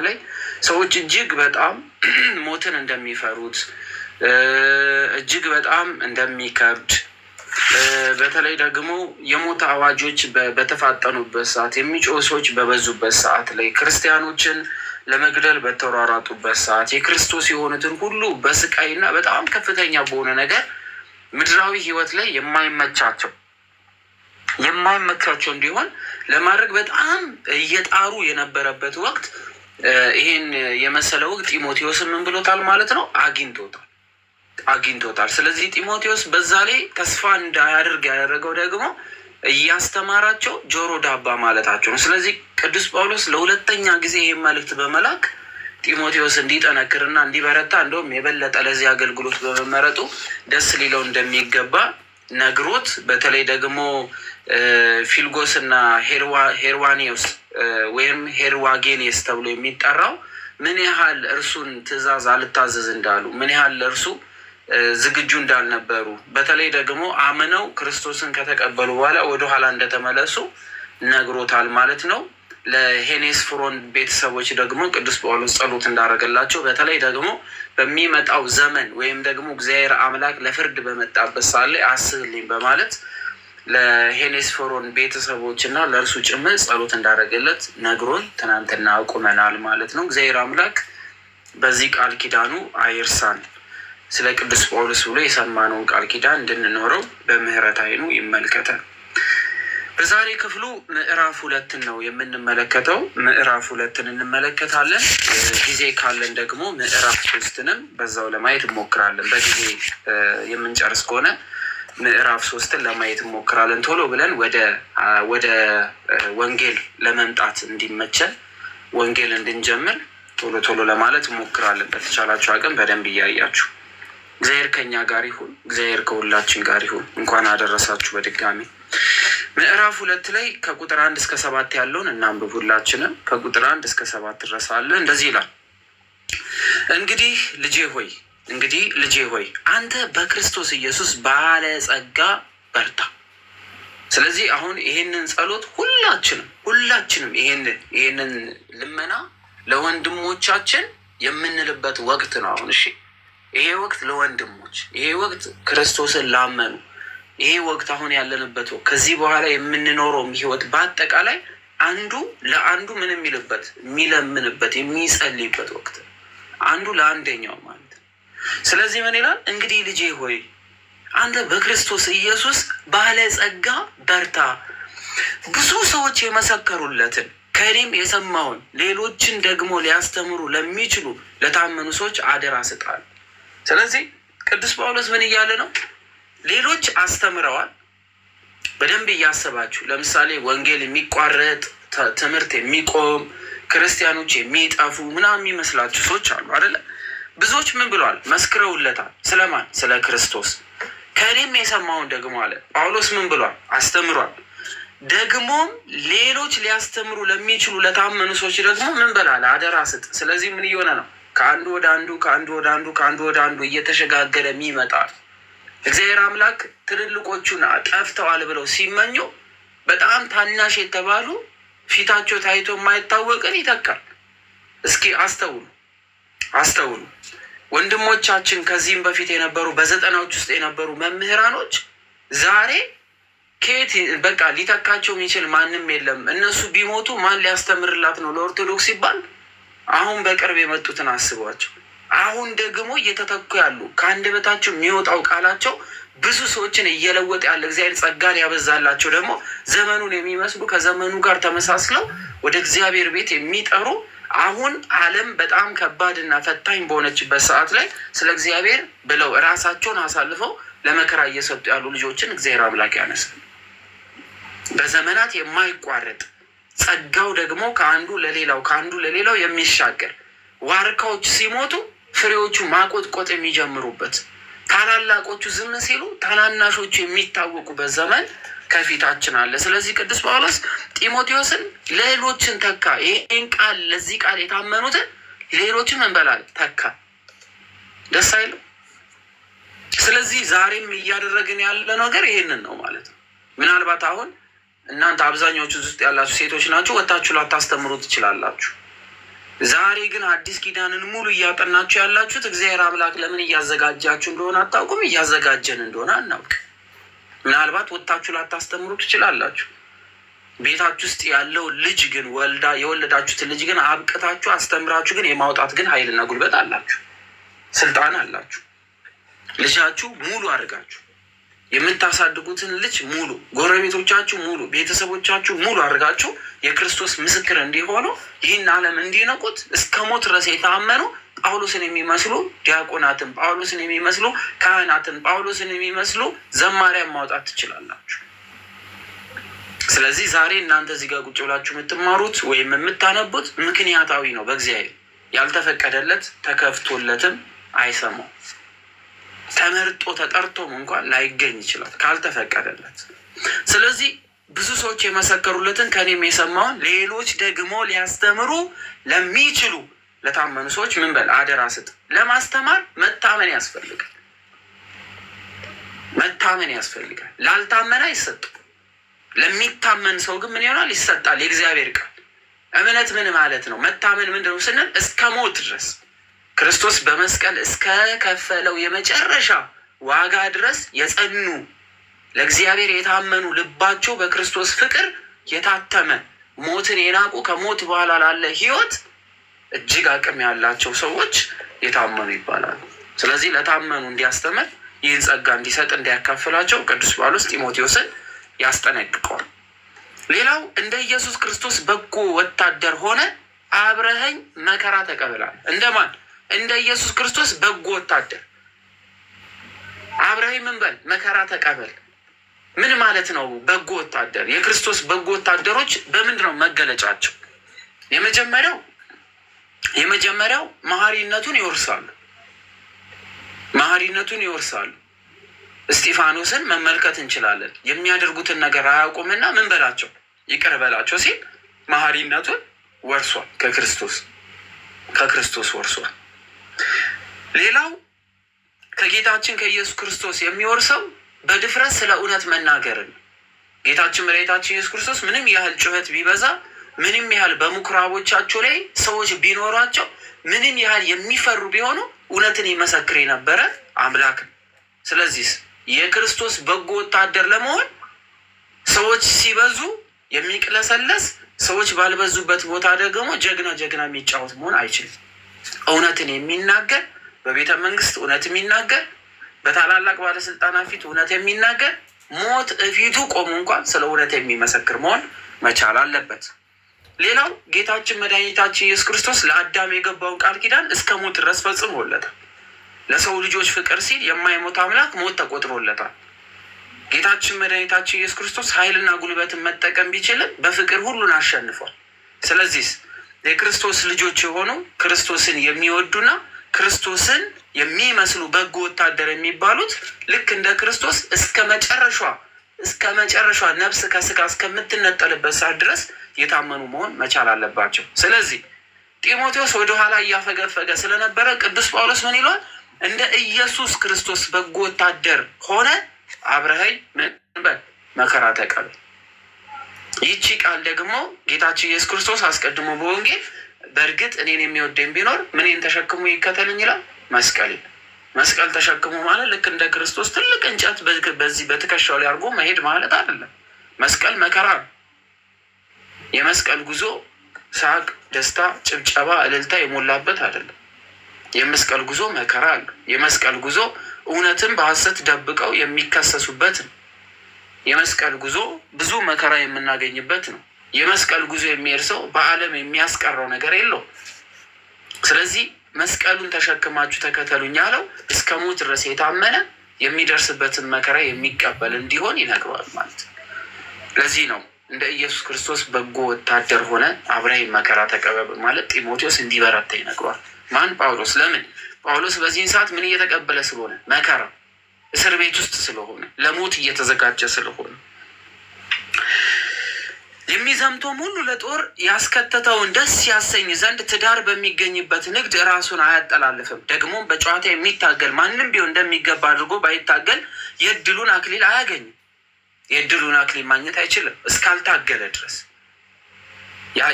ላይ ሰዎች እጅግ በጣም ሞትን እንደሚፈሩት እጅግ በጣም እንደሚከብድ በተለይ ደግሞ የሞት አዋጆች በተፋጠኑበት ሰዓት የሚጮሁ ሰዎች በበዙበት ሰዓት ላይ ክርስቲያኖችን ለመግደል በተሯሯጡበት ሰዓት የክርስቶስ የሆኑትን ሁሉ በስቃይና በጣም ከፍተኛ በሆነ ነገር ምድራዊ ሕይወት ላይ የማይመቻቸው እንዲሆን ለማድረግ በጣም እየጣሩ የነበረበት ወቅት ይሄን የመሰለ ወቅት ጢሞቴዎስ ምን ብሎታል ማለት ነው? አግኝቶታል። ስለዚህ ጢሞቴዎስ በዛ ላይ ተስፋ እንዳያደርግ ያደረገው ደግሞ እያስተማራቸው ጆሮ ዳባ ማለታቸው ነው። ስለዚህ ቅዱስ ጳውሎስ ለሁለተኛ ጊዜ ይህን መልእክት በመላክ ጢሞቴዎስ እንዲጠነክርና እንዲበረታ እንደውም የበለጠ ለዚህ አገልግሎት በመመረጡ ደስ ሊለው እንደሚገባ ነግሮት በተለይ ደግሞ ፊልጎስ እና ሄርዋኔዎስ ወይም ሄርዋጌኔስ ተብሎ የሚጠራው ምን ያህል እርሱን ትእዛዝ አልታዘዝ እንዳሉ ምን ያህል እርሱ ዝግጁ እንዳልነበሩ በተለይ ደግሞ አምነው ክርስቶስን ከተቀበሉ በኋላ ወደኋላ እንደተመለሱ ነግሮታል ማለት ነው። ለሄኔስፎሮን ቤተሰቦች ደግሞ ቅዱስ ጳውሎስ ጸሎት እንዳደረገላቸው በተለይ ደግሞ በሚመጣው ዘመን ወይም ደግሞ እግዚአብሔር አምላክ ለፍርድ በመጣበት ሰዓት ላይ አስብልኝ በማለት ለሄኔስፎሮን ቤተሰቦች እና ለእርሱ ጭምር ጸሎት እንዳደረገለት ነግሮን ትናንትና አቁመናል ማለት ነው። እግዚአብሔር አምላክ በዚህ ቃል ኪዳኑ አይርሳን። ስለ ቅዱስ ጳውሎስ ብሎ የሰማነውን ቃል ኪዳን እንድንኖረው በምህረት ዓይኑ ይመልከተን። በዛሬ ክፍሉ ምዕራፍ 2 ነው የምንመለከተው። ምዕራፍ 2 እንመለከታለን። ጊዜ ካለን ደግሞ ምዕራፍ 3ንም በዛው ለማየት እንሞክራለን። በጊዜ የምንጨርስ ከሆነ ምዕራፍ 3ን ለማየት እንሞክራለን። ቶሎ ብለን ወደ ወንጌል ለመምጣት እንዲመቸን ወንጌል እንድንጀምር ቶሎ ለማለት እንሞክራለን። በተቻላችሁ አቅም በደንብ እያያችሁ እግዚአብሔር ከኛ ጋር ይሁን። እግዚአብሔር ከሁላችን ጋር ይሁን። እንኳን አደረሳችሁ በድጋሚ። ምዕራፍ 2 ላይ ከቁጥር 1 እስከ 7 ያለውን እናንብብ ሁላችንም። ከቁጥር 1 እስከ 7 ድረስ አለ። እንደዚህ ይላል። እንግዲህ ልጄ ሆይ አንተ በክርስቶስ ኢየሱስ ባለጸጋ በርታ። ስለዚህ አሁን ይሄንን ጸሎት ሁላችንም ይሄንን ልመና ለወንድሞቻችን የምንልበት ወቅት ነው። አሁን እሺ፣ ይሄ ወቅት ለወንድሞች፣ ይሄ ወቅት ክርስቶስን ላመኑ፣ ይሄ ወቅት አሁን ያለንበት ወቅት ከዚህ በኋላ የምንኖረው ህይወት በአጠቃላይ አንዱ ለአንዱ ምን የሚለምንበት የሚጸልይበት ወቅት አንዱ ለአንደኛው ማለት ነው። ስለዚህ ምን ይላል? እንግዲህ ልጄ ሆይ አንተ በክርስቶስ ኢየሱስ ባለጸጋ በርታ። ብዙ ሰዎች የመሰከሩለትን ከእኔም የሰማውን ሌሎችን ደግሞ ሊያስተምሩ ለሚችሉ ለታመኑ ሰዎች አደራ ስጣል። ስለዚህ ቅዱስ ጳውሎስ ምን እያለ ነው? ሌሎች አስተምረዋል። በደንብ እያሰባችሁ ለምሳሌ ወንጌል የሚቋረጥ ትምህርት የሚቆም ክርስቲያኖች የሚጠፉ ምናምን የሚመስላችሁ ሰዎች አሉ አይደለ? ብዙዎች ምን ብለዋል? መስክረውለታል። ስለማን? ስለ ክርስቶስ። ከእኔም የሰማውን ደግሞ አለ ጳውሎስ ምን ብሏል? አስተምሯል። ደግሞም ሌሎች ሊያስተምሩ ለሚችሉ ለታመኑ ሰዎች ደግሞ ምን በላለ? አደራ ስጥ። ስለዚህ ምን እየሆነ ነው? ከአንዱ ወደ አንዱ እየተሸጋገረ ይመጣል። እግዚአብሔር አምላክ ትልልቆቹን ጠፍተዋል ብለው ሲመኙ በጣም ታናሽ የተባሉ ፊታቸው ታይቶ የማይታወቅን ይተካል። እስኪ አስተውሉ ወንድሞቻችን፣ ከዚህም በፊት የነበሩ በ90ዎች ውስጥ የነበሩ መምህራኖች ዛሬ ከየት በቃ ሊተካቸው የሚችል ማንም የለም። እነሱ ቢሞቱ ማን ሊያስተምርላት ነው ለኦርቶዶክስ ይባል? አሁን በቅርብ የመጡትን አስቧቸው። አሁን ደግሞ እየተተኩ ያሉ ከአንደበታቸው የሚወጣው ቃላቸው ብዙ ሰዎችን እየለወጠ ያለ እግዚአብሔር ጸጋን ያበዛላቸው ደግሞ ዘመኑን የሚመስሉ ከዘመኑ ጋር ተመሳስለው ወደ እግዚአብሔር ቤት የሚጠሩ አሁን ዓለም በጣም ከባድና ፈታኝ በሆነችበት ሰዓት ላይ ስለ እግዚአብሔር ብለው እራሳቸውን አሳልፈው ለመከራ እየሰጡ ያሉ ልጆችን እግዚአብሔር አምላክ ያነሳል። በዘመናት የማይቋረጥ ጸጋው ደግሞ ከአንዱ ለሌላው የሚሻገር ዋርካዎች ሲሞቱ ፍሬዎቹ ማቆጥቆጥ የሚጀምሩበት፣ ታላላቆቹ ዝም ሲሉ ታናናሾቹ የሚታወቁበት ዘመን ከፊታችን አለ። ስለዚህ ቅዱስ ጳውሎስ ጢሞቴዎስን ሌሎችን ተካ። ይህን ቃል ለዚህ ቃል የታመኑትን ሌሎችን እንበላል ተካ። ደስ አይልም? ስለዚህ ዛሬም እያደረግን ያለ ነገር ይሄንን ነው ማለት ነው። ምናልባት አሁን እናንተ አብዛኛዎቹ ውስጥ ያላችሁ ሴቶች ናችሁ፣ ወታችሁ ላታስተምሩ ትችላላችሁ። ዛሬ ግን አዲስ ኪዳንን ሙሉ እያጠናችሁ ያላችሁት እግዚአብሔር አምላክ ለምን እያዘጋጃችሁ እንደሆነ አታውቁም። እያዘጋጀን እንደሆነ አናውቅ። ምናልባት ወጥታችሁ ላታስተምሩ ትችላላችሁ። ቤታችሁ ውስጥ ያለው ልጅ ግን የወለዳችሁትን ልጅ ግን አብቅታችሁ አስተምራችሁ ግን የማውጣት ግን ኃይልና ጉልበት አላችሁ፣ ስልጣን አላችሁ። ልጃችሁ ሙሉ አድርጋችሁ የምታሳድጉትን ልጅ ሙሉ፣ ጎረቤቶቻችሁ ሙሉ፣ ቤተሰቦቻችሁ ሙሉ አድርጋችሁ የክርስቶስ ምስክር እንዲሆኑ ይህን ዓለም እንዲነቁት እስከ ሞት ድረስ የታመኑ ጳውሎስን የሚመስሉ ዲያቆናትን፣ ጳውሎስን የሚመስሉ ካህናትን፣ ጳውሎስን የሚመስሉ ዘማሪያን ማውጣት ትችላላችሁ። ስለዚህ ዛሬ እናንተ እዚህ ጋር ቁጭ ብላችሁ የምትማሩት ወይም የምታነቡት ምክንያታዊ ነው። በእግዚአብሔር ያልተፈቀደለት ተከፍቶለትም አይሰማው። ተመርጦ ተጠርቶም እንኳን ላይገኝ ይችላል ካልተፈቀደለት። ስለዚህ ብዙ ሰዎች የመሰከሩለትን ከኔም የሰማውን ሌሎች ደግሞ ሊያስተምሩ ለሚችሉ ለታመኑ ሰዎች ምን በል አደራ ስጥ። ለማስተማር መታመን ያስፈልጋል። መታመን ያስፈልጋል። ላልታመነ አይሰጥም። ለሚታመን ሰው ግን ምን ይሆናል? ይሰጣል። የእግዚአብሔር ቃል እምነት ምን ማለት ነው? መታመን ምንድን ነው ስንል እስከ ሞት ድረስ ክርስቶስ በመስቀል እስከ ከፈለው የመጨረሻ ዋጋ ድረስ የጸኑ ለእግዚአብሔር የታመኑ ልባቸው በክርስቶስ ፍቅር የታተመ ሞትን የናቁ ከሞት በኋላ ላለ ሕይወት እጅግ አቅም ያላቸው ሰዎች የታመኑ ይባላሉ። ስለዚህ ለታመኑ እንዲያስተምር ይህን ጸጋ እንዲሰጥ እንዲያካፍላቸው ቅዱስ ጳውሎስ ጢሞቴዎስን ያስጠነቅቀዋል። ሌላው እንደ ኢየሱስ ክርስቶስ በጎ ወታደር ሆነ አብረኸኝ መከራ ተቀበላል። እንደማን? እንደ ኢየሱስ ክርስቶስ በጎ ወታደር አብረኸኝ ምን በል መከራ ተቀበል። ምን ማለት ነው? በጎ ወታደር። የክርስቶስ በጎ ወታደሮች በምንድን ነው መገለጫቸው? የመጀመሪያው መሐሪነቱን ይወርሳሉ። መሐሪነቱን ይወርሳሉ። እስጢፋኖስን መመልከት እንችላለን። የሚያደርጉትን ነገር አያውቁምና ምን በላቸው ይቅር በላቸው ሲል መሐሪነቱን ወርሷል። ከክርስቶስ ወርሷል። ሌላው ከጌታችን ከኢየሱስ ክርስቶስ የሚወርሰው በድፍረት ስለ እውነት መናገርን። ጌታችን መድኃኒታችን ኢየሱስ ክርስቶስ ምንም ያህል ጩኸት ቢበዛ፣ ምንም ያህል በምኩራቦቻቸው ላይ ሰዎች ቢኖሯቸው፣ ምንም ያህል የሚፈሩ ቢሆኑ እውነትን ይመሰክር የነበረ አምላክ ነው። ስለዚህ የክርስቶስ በጎ ወታደር ለመሆን ሰዎች ሲበዙ የሚቅለሰለስ፣ ሰዎች ባልበዙበት ቦታ ደግሞ ጀግና የሚጫወት መሆን አይችልም። እውነትን የሚናገር በቤተ መንግስት እውነት የሚናገር በታላላቅ ባለስልጣናት ፊት እውነት የሚናገር ሞት እፊቱ ቆሞ እንኳን ስለ እውነት የሚመሰክር መሆን መቻል አለበት። ሌላው ጌታችን መድኃኒታችን ኢየሱስ ክርስቶስ ለአዳም የገባውን ቃል ኪዳን እስከ ሞት ድረስ ፈጽሞለታል። ለሰው ልጆች ፍቅር ሲል የማይሞት አምላክ ሞት ተቆጥሮለታል። ጌታችን መድኃኒታችን ኢየሱስ ክርስቶስ ኃይልና ጉልበትን መጠቀም ቢችልም በፍቅር ሁሉን አሸንፏል። ስለዚህ የክርስቶስ ልጆች የሆኑ ክርስቶስን የሚወዱና ክርስቶስን የሚመስሉ በጎ ወታደር የሚባሉት ልክ እንደ ክርስቶስ እስከ መጨረሻ ነፍስ ከስጋ እስከምትነጠልበት ሰዓት ድረስ የታመኑ መሆን መቻል አለባቸው። ስለዚህ ጢሞቴዎስ ወደኋላ እያፈገፈገ ስለነበረ ቅዱስ ጳውሎስ ምን ይለዋል? እንደ ኢየሱስ ክርስቶስ በጎ ወታደር ሆነ አብረኸኝ ምን በል መከራ ተቀበል። ይቺ ቃል ደግሞ ጌታችን ኢየሱስ ክርስቶስ አስቀድሞ በወንጌል በእርግጥ እኔን የሚወደኝ ቢኖር ምንን ተሸክሞ ይከተልኝ ይላል። መስቀል ተሸክሞ ማለት ልክ እንደ ክርስቶስ ትልቅ እንጨት በዚህ በትከሻው ላይ አድርጎ መሄድ ማለት አይደለም። መስቀል መከራ ነው። የመስቀል ጉዞ ሳቅ፣ ደስታ፣ ጭብጨባ፣ እልልታ የሞላበት አይደለም። የመስቀል ጉዞ መከራ አለ። የመስቀል ጉዞ እውነትን በሐሰት ደብቀው የሚከሰሱበት ነው። የመስቀል ጉዞ ብዙ መከራ የምናገኝበት ነው። የመስቀል ጉዞ የሚሄድ ሰው በዓለም የሚያስቀረው ነገር የለውም። ስለዚህ መስቀሉን ተሸክማችሁ ተከተሉኝ ያለው እስከ ሞት ድረስ የታመነ የሚደርስበትን መከራ የሚቀበል እንዲሆን ይነግረዋል ማለት ነው። ለዚህ ነው እንደ ኢየሱስ ክርስቶስ በጎ ወታደር ሆነ አብረኸኝ መከራ ተቀበል ማለት ጢሞቴዎስ እንዲበረታ ይነግረዋል። ማን? ጳውሎስ። ለምን? ጳውሎስ በዚህን ሰዓት ምን እየተቀበለ ስለሆነ? መከራ፣ እስር ቤት ውስጥ ስለሆነ፣ ለሞት እየተዘጋጀ ስለሆነ። የሚዘምተውም ሁሉ ለጦር ያስከተተውን ደስ ያሰኝ ዘንድ ትዳር በሚገኝበት ንግድ ራሱን አያጠላልፍም። ደግሞም በጨዋታ የሚታገል ማንም ቢሆን እንደሚገባ አድርጎ ባይታገል የዕድሉን አክሊል አያገኝም። የዕድሉን አክሊል ማግኘት አይችልም እስካልታገለ ድረስ።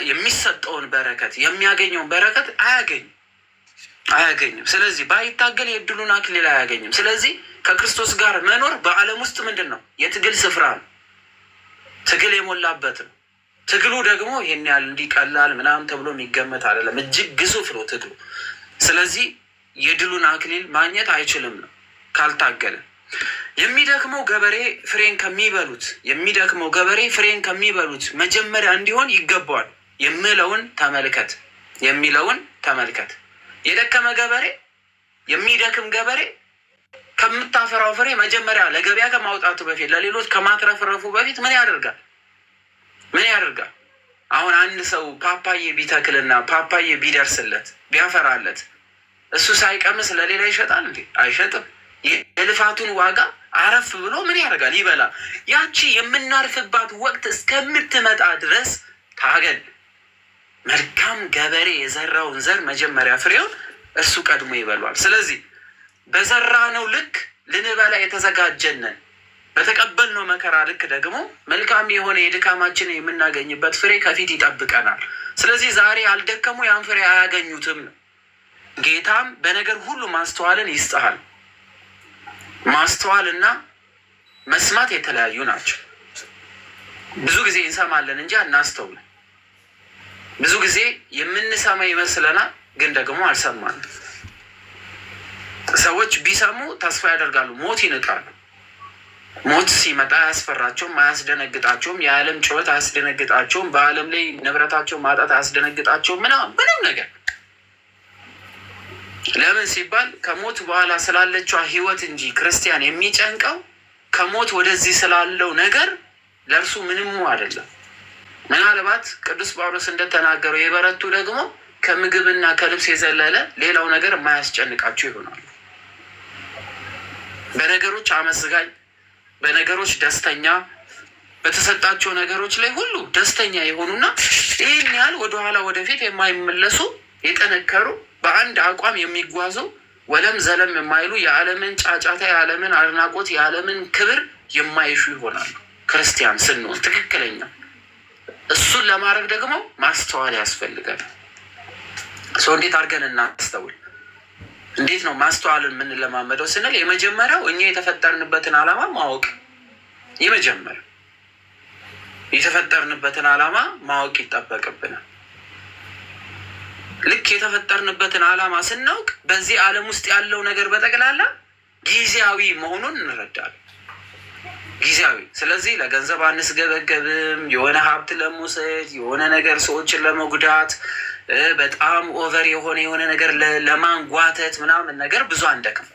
የሚሰጠውን በረከት የሚያገኘውን በረከት አያገኝም። ስለዚህ ባይታገል የእድሉን አክሊል አያገኝም። ስለዚህ ከክርስቶስ ጋር መኖር በዓለም ውስጥ ምንድን ነው? የትግል ስፍራ ነው። ትግል የሞላበት ነው። ትግሉ ደግሞ ይሄን ያህል እንዲቀላል ምናምን ተብሎ የሚገመት አይደለም። እጅግ ግዙፍ ነው ትግሉ። ስለዚህ የድሉን አክሊል ማግኘት አይችልም ነው ካልታገለ። የሚደክመው ገበሬ ፍሬን ከሚበሉት መጀመሪያ እንዲሆን ይገባዋል የሚለውን ተመልከት። የደከመ ገበሬ የሚደክም ገበሬ ከምታፈራው ፍሬ መጀመሪያ ለገበያ ከማውጣቱ በፊት ለሌሎች ከማትረፍረፉ በፊት ምን ያደርጋል? አሁን አንድ ሰው ፓፓዬ ቢተክልና ፓፓዬ ቢደርስለት ቢያፈራለት እሱ ሳይቀምስ ለሌላ ይሸጣል እንዴ? አይሸጥም። የልፋቱን ዋጋ አረፍ ብሎ ምን ያደርጋል? ይበላል። ያቺ የምናርፍባት ወቅት እስከምትመጣ ድረስ ታገል። መልካም ገበሬ የዘራውን ዘር መጀመሪያ ፍሬውን እርሱ ቀድሞ ይበሏል። ስለዚህ በዘራነው ልክ ልንበላ የተዘጋጀንን በተቀበልነው መከራ ልክ ደግሞ መልካም የሆነ የድካማችንን የምናገኝበት ፍሬ ከፊት ይጠብቀናል። ስለዚህ ዛሬ ያልደከሙ ያን ፍሬ አያገኙትም። ጌታም በነገር ሁሉ ማስተዋልን ይስጥሃል። ማስተዋልና መስማት የተለያዩ ናቸው። ብዙ ጊዜ እንሰማለን እንጂ አናስተውልም። ብዙ ጊዜ የምንሰማ ይመስለናል፣ ግን ደግሞ አልሰማንም። ሰዎች ቢሰሙ ተስፋ ያደርጋሉ፣ ሞት ይንቃሉ። ሞት ሲመጣ አያስፈራቸውም፣ አያስደነግጣቸውም። የዓለም ጩኸት አያስደነግጣቸውም። በዓለም ላይ ንብረታቸው ማጣት አያስደነግጣቸውም። ምንም ነገር። ለምን ሲባል ከሞት በኋላ ስላለችዋ ሕይወት እንጂ ክርስቲያን የሚጨንቀው ከሞት ወደዚህ ስላለው ነገር ለእርሱ ምንም አይደለም። ምናልባት ቅዱስ ጳውሎስ እንደተናገረው የበረቱ ደግሞ ከምግብና ከልብስ የዘለለ ሌላው ነገር የማያስጨንቃቸው ይሆናሉ። በነገሮች አመስጋኝ፣ በነገሮች ደስተኛ፣ በተሰጣቸው ነገሮች ላይ ሁሉ ደስተኛ የሆኑና ይህን ያህል ወደኋላ ወደፊት የማይመለሱ የጠነከሩ በአንድ አቋም የሚጓዙ ወለም ዘለም የማይሉ የዓለምን ጫጫታ፣ የዓለምን አድናቆት፣ የዓለምን ክብር የማይሹ ይሆናሉ። ክርስቲያን ስንሆን ትክክለኛ እሱን ለማድረግ ደግሞ ማስተዋል ያስፈልጋል። ሰው እንዴት አድርገን እናስተውል? እንዴት ነው ማስተዋልን የምንለማመደው ስንል የመጀመሪያው እኛ የተፈጠርንበትን ዓላማ ማወቅ። የመጀመሪያው የተፈጠርንበትን ዓላማ ማወቅ ይጠበቅብናል። ልክ የተፈጠርንበትን ዓላማ ስናውቅ በዚህ ዓለም ውስጥ ያለው ነገር በጠቅላላ ጊዜያዊ መሆኑን እንረዳለን። ጊዜያዊ። ስለዚህ ለገንዘብ አንስገበገብም። የሆነ ሀብት ለመውሰድ፣ የሆነ ነገር ሰዎችን ለመጉዳት፣ በጣም ኦቨር የሆነ ነገር ለማንጓተት ምናምን ነገር ብዙ አንደክም።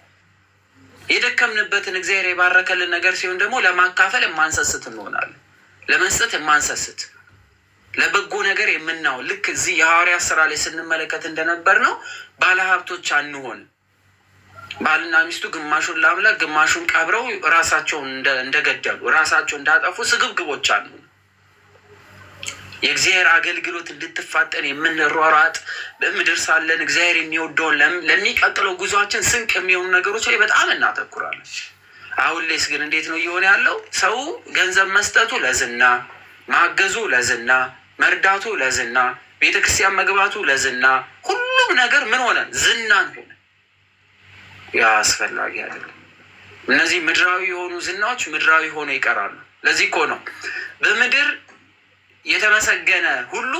የደከምንበትን እግዚአብሔር የባረከልን ነገር ሲሆን ደግሞ ለማካፈል የማንሰስት እንሆናለን። ለመስጠት የማንሰስት፣ ለበጎ ነገር የምናው ልክ እዚህ የሐዋርያት ስራ ላይ ስንመለከት እንደነበር ነው። ባለሀብቶች አንሆን። ባልና ሚስቱ ግማሹን ለአምላክ ግማሹን ቀብረው ራሳቸውን እንደገደሉ ራሳቸው እንዳጠፉ ስግብግቦች አሉ። የእግዚአብሔር አገልግሎት እንድትፋጠን የምንሯሯጥ በምድር ሳለን እግዚአብሔር የሚወደውን ለሚቀጥለው ጉዟችን ስንቅ የሚሆኑ ነገሮች ላይ በጣም እናተኩራለን። አሁን ላይስ ግን እንዴት ነው እየሆነ ያለው? ሰው ገንዘብ መስጠቱ ለዝና፣ ማገዙ ለዝና፣ መርዳቱ ለዝና፣ ቤተክርስቲያን መግባቱ ለዝና፣ ሁሉም ነገር ምን ሆነ? ዝናን ሆነ። ያ አስፈላጊ አይደለም። እነዚህ ምድራዊ የሆኑ ዝናዎች ምድራዊ ሆነው ይቀራሉ። ለዚህ እኮ ነው በምድር የተመሰገነ ሁሉ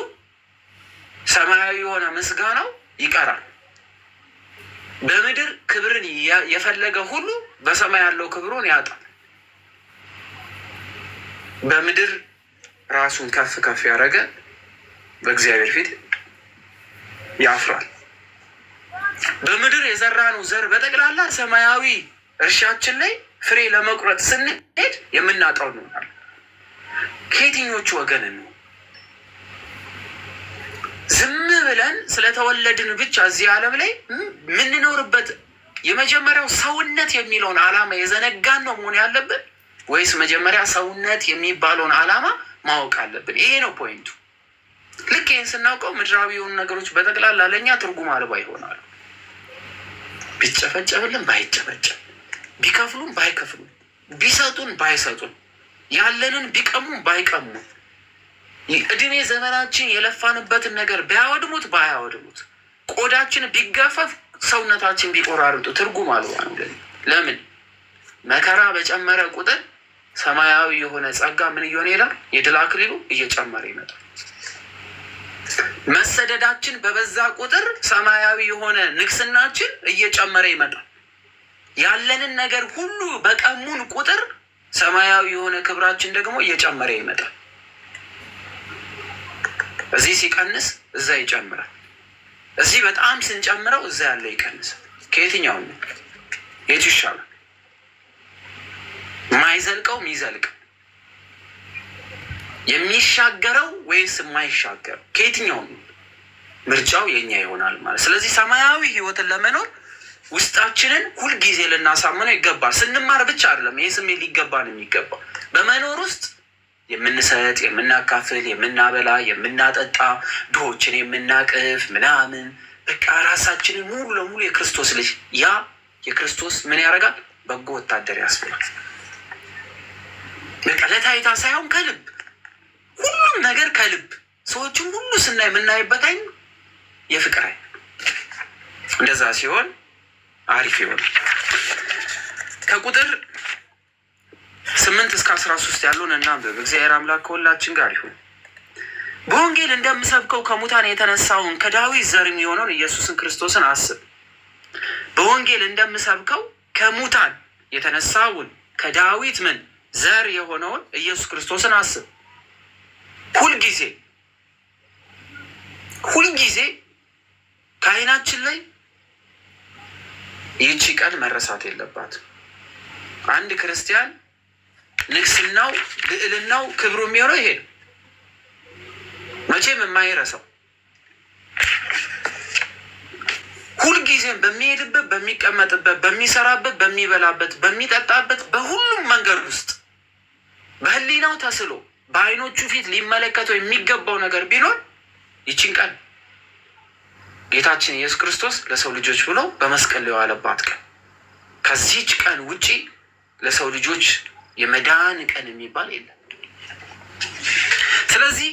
ሰማያዊ የሆነ ምስጋናው ይቀራል። በምድር ክብርን የፈለገ ሁሉ በሰማይ ያለው ክብሩን ያጣል። በምድር ራሱን ከፍ ከፍ ያደረገ በእግዚአብሔር ፊት ያፍራል። በምድር የዘራነው ዘር በጠቅላላ ሰማያዊ እርሻችን ላይ ፍሬ ለመቁረጥ ስንሄድ የምናጣው ይሆናል። ከየትኞቹ ወገን ነው? ዝም ብለን ስለተወለድን ብቻ እዚህ ዓለም ላይ የምንኖርበት የመጀመሪያው ሰውነት የሚለውን ዓላማ የዘነጋን ነው መሆን ያለብን? ወይስ መጀመሪያ ሰውነት የሚባለውን ዓላማ ማወቅ አለብን? ይሄ ነው ፖይንቱ። ልክ ይህን ስናውቀው ምድራዊ የሆኑ ነገሮች በጠቅላላ ለእኛ ትርጉም አልባ ይሆናሉ። ቢጨፈጨፍልን ባይጨፈጨፍ፣ ቢከፍሉን ባይከፍሉን፣ ቢሰጡን ባይሰጡን፣ ያለንን ቢቀሙን ባይቀሙን፣ እድሜ ዘመናችን የለፋንበትን ነገር ቢያወድሙት ባያወድሙት፣ ቆዳችን ቢገፈፍ፣ ሰውነታችን ቢቆራርጡ ትርጉም አልባ ነው። ለምን? መከራ በጨመረ ቁጥር ሰማያዊ የሆነ ጸጋ ምን እየሆነ ይላል? የድል አክሊሉ እየጨመረ ይመጣል። መሰደዳችን በበዛ ቁጥር ሰማያዊ የሆነ ንግስናችን እየጨመረ ይመጣል። ያለንን ነገር ሁሉ በቀሙን ቁጥር ሰማያዊ የሆነ ክብራችን ደግሞ እየጨመረ ይመጣል። እዚህ ሲቀንስ እዛ ይጨምራል። እዚህ በጣም ስንጨምረው እዛ ያለው ይቀንሳል። ከየትኛው ነው? የቱ ይሻላል? የማይዘልቀው የሚዘልቅ የሚሻገረው ወይስ የማይሻገረው? ከየትኛው ነው? ምርጫው የኛ ይሆናል ማለት። ስለዚህ ሰማያዊ ህይወትን ለመኖር ውስጣችንን ሁልጊዜ ልናሳምነው ይገባል። ስንማር ብቻ አይደለም ይህ ስሜት ሊገባን የሚገባ በመኖር ውስጥ የምንሰጥ፣ የምናካፍል፣ የምናበላ፣ የምናጠጣ፣ ድሆችን የምናቅፍ ምናምን በቃ ራሳችንን ሙሉ ለሙሉ የክርስቶስ ልጅ ያ የክርስቶስ ምን ያደርጋል? በጎ ወታደር ያስብላል። በቃ ለታይታ ሳይሆን ከልብ ሁሉም ነገር ከልብ ሰዎችን ሁሉ ስናይ የምናይበት አይን የፍቅር አይን። እንደዛ ሲሆን አሪፍ ይሆናል። ከቁጥር 8 እስከ 13 ያሉን እናንብብ። እግዚአብሔር አምላክ ከሁላችን ጋር ይሁን። በወንጌል እንደምሰብከው ከሙታን የተነሳውን ከዳዊት ዘር የሆነውን ኢየሱስን ክርስቶስን አስብ። በወንጌል እንደምሰብከው ከሙታን የተነሳውን ከዳዊት ምን ዘር የሆነውን ኢየሱስ ክርስቶስን አስብ። ሁልጊዜ ከዓይናችን ላይ ይህቺ ቀን መረሳት የለባትም። አንድ ክርስቲያን ንግስናው፣ ልዕልናው፣ ክብሩ የሚሆነው ይሄ መቼም የማይረሳው ሁልጊዜም በሚሄድበት፣ በሚቀመጥበት፣ በሚሰራበት፣ በሚበላበት፣ በሚጠጣበት በሁሉም መንገድ ውስጥ በህሊናው ተስሎ በአይኖቹ ፊት ሊመለከተው የሚገባው ነገር ቢኖር ይችን ቀን ጌታችን ኢየሱስ ክርስቶስ ለሰው ልጆች ብሎ በመስቀል ላይ የዋለባት ቀን። ከዚች ቀን ውጪ ለሰው ልጆች የመዳን ቀን የሚባል የለም። ስለዚህ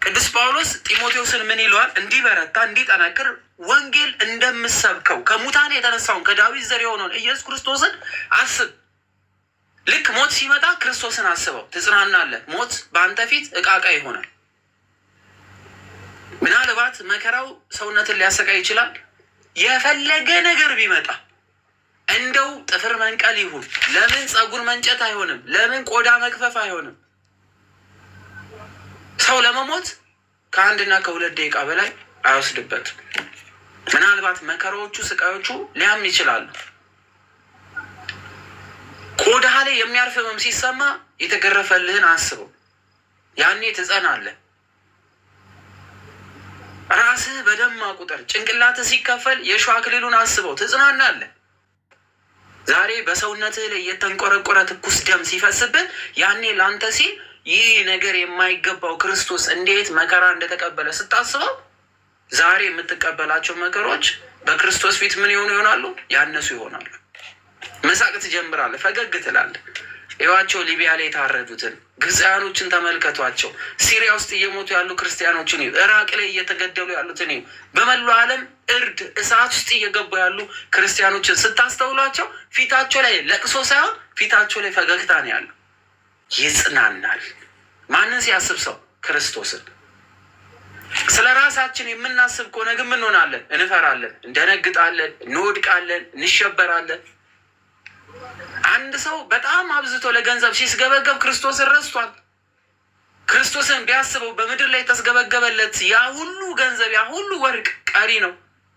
ቅዱስ ጳውሎስ ጢሞቴዎስን ምን ይለዋል? እንዲበረታ፣ እንዲጠነክር ወንጌል እንደምሰብከው ከሙታን የተነሳውን ከዳዊት ዘር የሆነውን ኢየሱስ ክርስቶስን አስብ። ልክ ሞት ሲመጣ ክርስቶስን አስበው፣ ትጽናናለህ። ሞት በአንተ ፊት እቃቃ ይሆናል። ምናልባት መከራው ሰውነትን ሊያሰቃይ ይችላል። የፈለገ ነገር ቢመጣ እንደው ጥፍር መንቀል ይሁን፣ ለምን ፀጉር መንጨት አይሆንም? ለምን ቆዳ መክፈፍ አይሆንም? ሰው ለመሞት ከ1 እና 2 ደቂቃ በላይ አይወስድበትም። ምናልባት መከራዎቹ፣ ስቃዮቹ ሊያም ይችላሉ። ቆዳ ላይ የሚያርፍ ህመም ሲሰማ የተገረፈልህን አስበው፣ ያኔ ትጸናለህ። ራስህ በደማ ቁጥር ጭንቅላትህ ሲከፈል የእሾህ አክሊሉን አስበው፣ ትጽናናለህ። ዛሬ በሰውነትህ ላይ የተንቆረቆረ ትኩስ ደም ሲፈስብህ ያኔ ለአንተ ሲል ይህ ነገር የማይገባው ክርስቶስ እንዴት መከራ እንደተቀበለ ስታስበው ዛሬ የምትቀበላቸው መከሮች በክርስቶስ ፊት ምን ይሆናሉ? ያነሱ ይሆናሉ። መሳቅ ትጀምራለህ፣ ፈገግ ትላለህ። ይዋቸው ሊቢያ ላይ የታረዱትን ግብፃውያኖችን ተመልከቷቸው። ሲሪያ ውስጥ እየሞቱ ያሉ ክርስቲያኖችን፣ ኢራቅ ላይ እየተገደሉ ያሉትን፣ በመላው ዓለም እርድ እሳት ውስጥ እየገቡ ያሉ ክርስቲያኖችን ስታስተውሏቸው ፊታቸው ላይ ለቅሶ ሳይሆን ፊታቸው ላይ ፈገግታ ነው ያለው። ይጽናናል። ማንን ሲያስብ ሰው? ክርስቶስን። ስለ ራሳችን የምናስብ ከሆነ ግን ምን እንሆናለን? እንፈራለን፣ እንደነግጣለን፣ እንወድቃለን፣ እንሸበራለን። አንድ ሰው በጣም አብዝቶ ለገንዘብ ሲስገበገብ ክርስቶስን ረስቷል። ክርስቶስን ቢያስበው በምድር ላይ የተስገበገበለት ያ ሁሉ ገንዘብ፣ ያ ሁሉ ወርቅ ቀሪ ነው።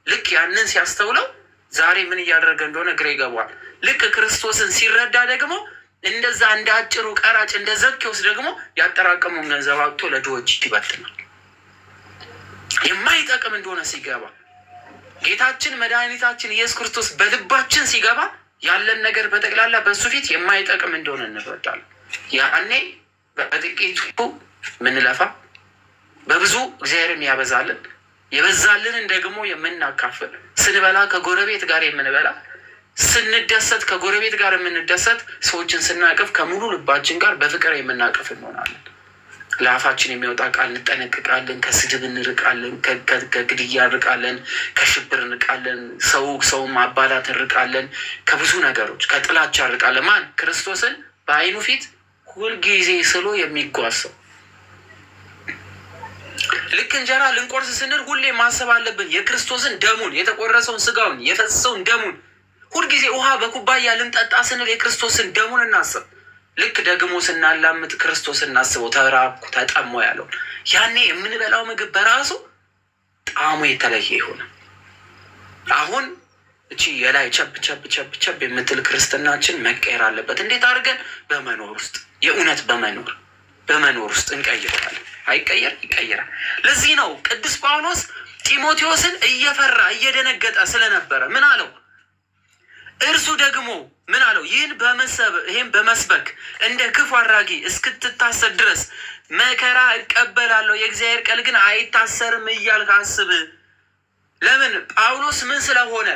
ልክ ያንን ሲያስተውለው ዛሬ ምን እያደረገ እንደሆነ ግራ ይገባዋል። ልክ ክርስቶስን ሲረዳ ደግሞ እንደዛ እንደ አጭሩ ቀራጭ እንደ ዘኬዎስ ደግሞ ያጠራቀመውን ገንዘብ አውጥቶ ለድሆች ይበትናል። የማይጠቅም እንደሆነ ሲገባ ጌታችን መድኃኒታችን ኢየሱስ ክርስቶስ በልባችን ሲገባ ያለን ነገር በጠቅላላ በእሱ ፊት የማይጠቅም እንደሆነ እንረዳለን። ያኔ በጥቂቱ ምንለፋ በብዙ እግዚአብሔርን ያበዛልን፣ የበዛልንን ደግሞ የምናካፍል፣ ስንበላ ከጎረቤት ጋር የምንበላ፣ ስንደሰት ከጎረቤት ጋር የምንደሰት፣ ሰዎችን ስናቅፍ ከሙሉ ልባችን ጋር በፍቅር የምናቅፍ እንሆናለን። ለአፋችን የሚወጣ ቃል እንጠነቅቃለን፣ ከስድብ እንርቃለን፣ ከግድያ እንርቃለን፣ ከሽብር እንርቃለን፣ ሰውን ማባላት እንርቃለን፣ ከብዙ ነገሮች ከጥላቻ እንርቃለን። ማን? ክርስቶስን በዓይኑ ፊት ሁልጊዜ ስሎ የሚጓዝ ሰው። ልክ እንጀራ ልንቆርስ ስንል ሁሌ ማሰብ አለብን የክርስቶስን ደሙን፣ የተቆረሰውን ስጋውን፣ የፈሰሰውን ደሙን። ሁልጊዜ ውሃ በኩባያ ልንጠጣ ስንል የክርስቶስን ደሙን እናስብ። ልክ ደግሞ ስናላምጥ ክርስቶስ እናስበው፣ ተራብኩ ተጠሞ ያለውን። ያኔ የምንበላው ምግብ በራሱ ጣዕሙ የተለየ ይሆናል። አሁን እቺ የላይ ቸብ ቸብ ቸብ ቸብ የምትል ክርስትናችን መቀየር አለበት። እንዴት አድርገን? በመኖር ውስጥ የእውነት በመኖር ውስጥ እንቀይረዋለን። አይቀየር? ይቀይራል። ለዚህ ነው ቅዱስ ጳውሎስ ጢሞቴዎስን እየፈራ እየደነገጠ ስለነበረ ምን አለው? እርሱ ደግሞ ምን አለው? ይህን በመስበክ እንደ ክፉ አድራጊ እስክትታሰር ድረስ መከራ እቀበላለሁ፣ የእግዚአብሔር ቃል ግን አይታሰርም እያልክ አስብ። ለምን? ጳውሎስ ምን ስለሆነ?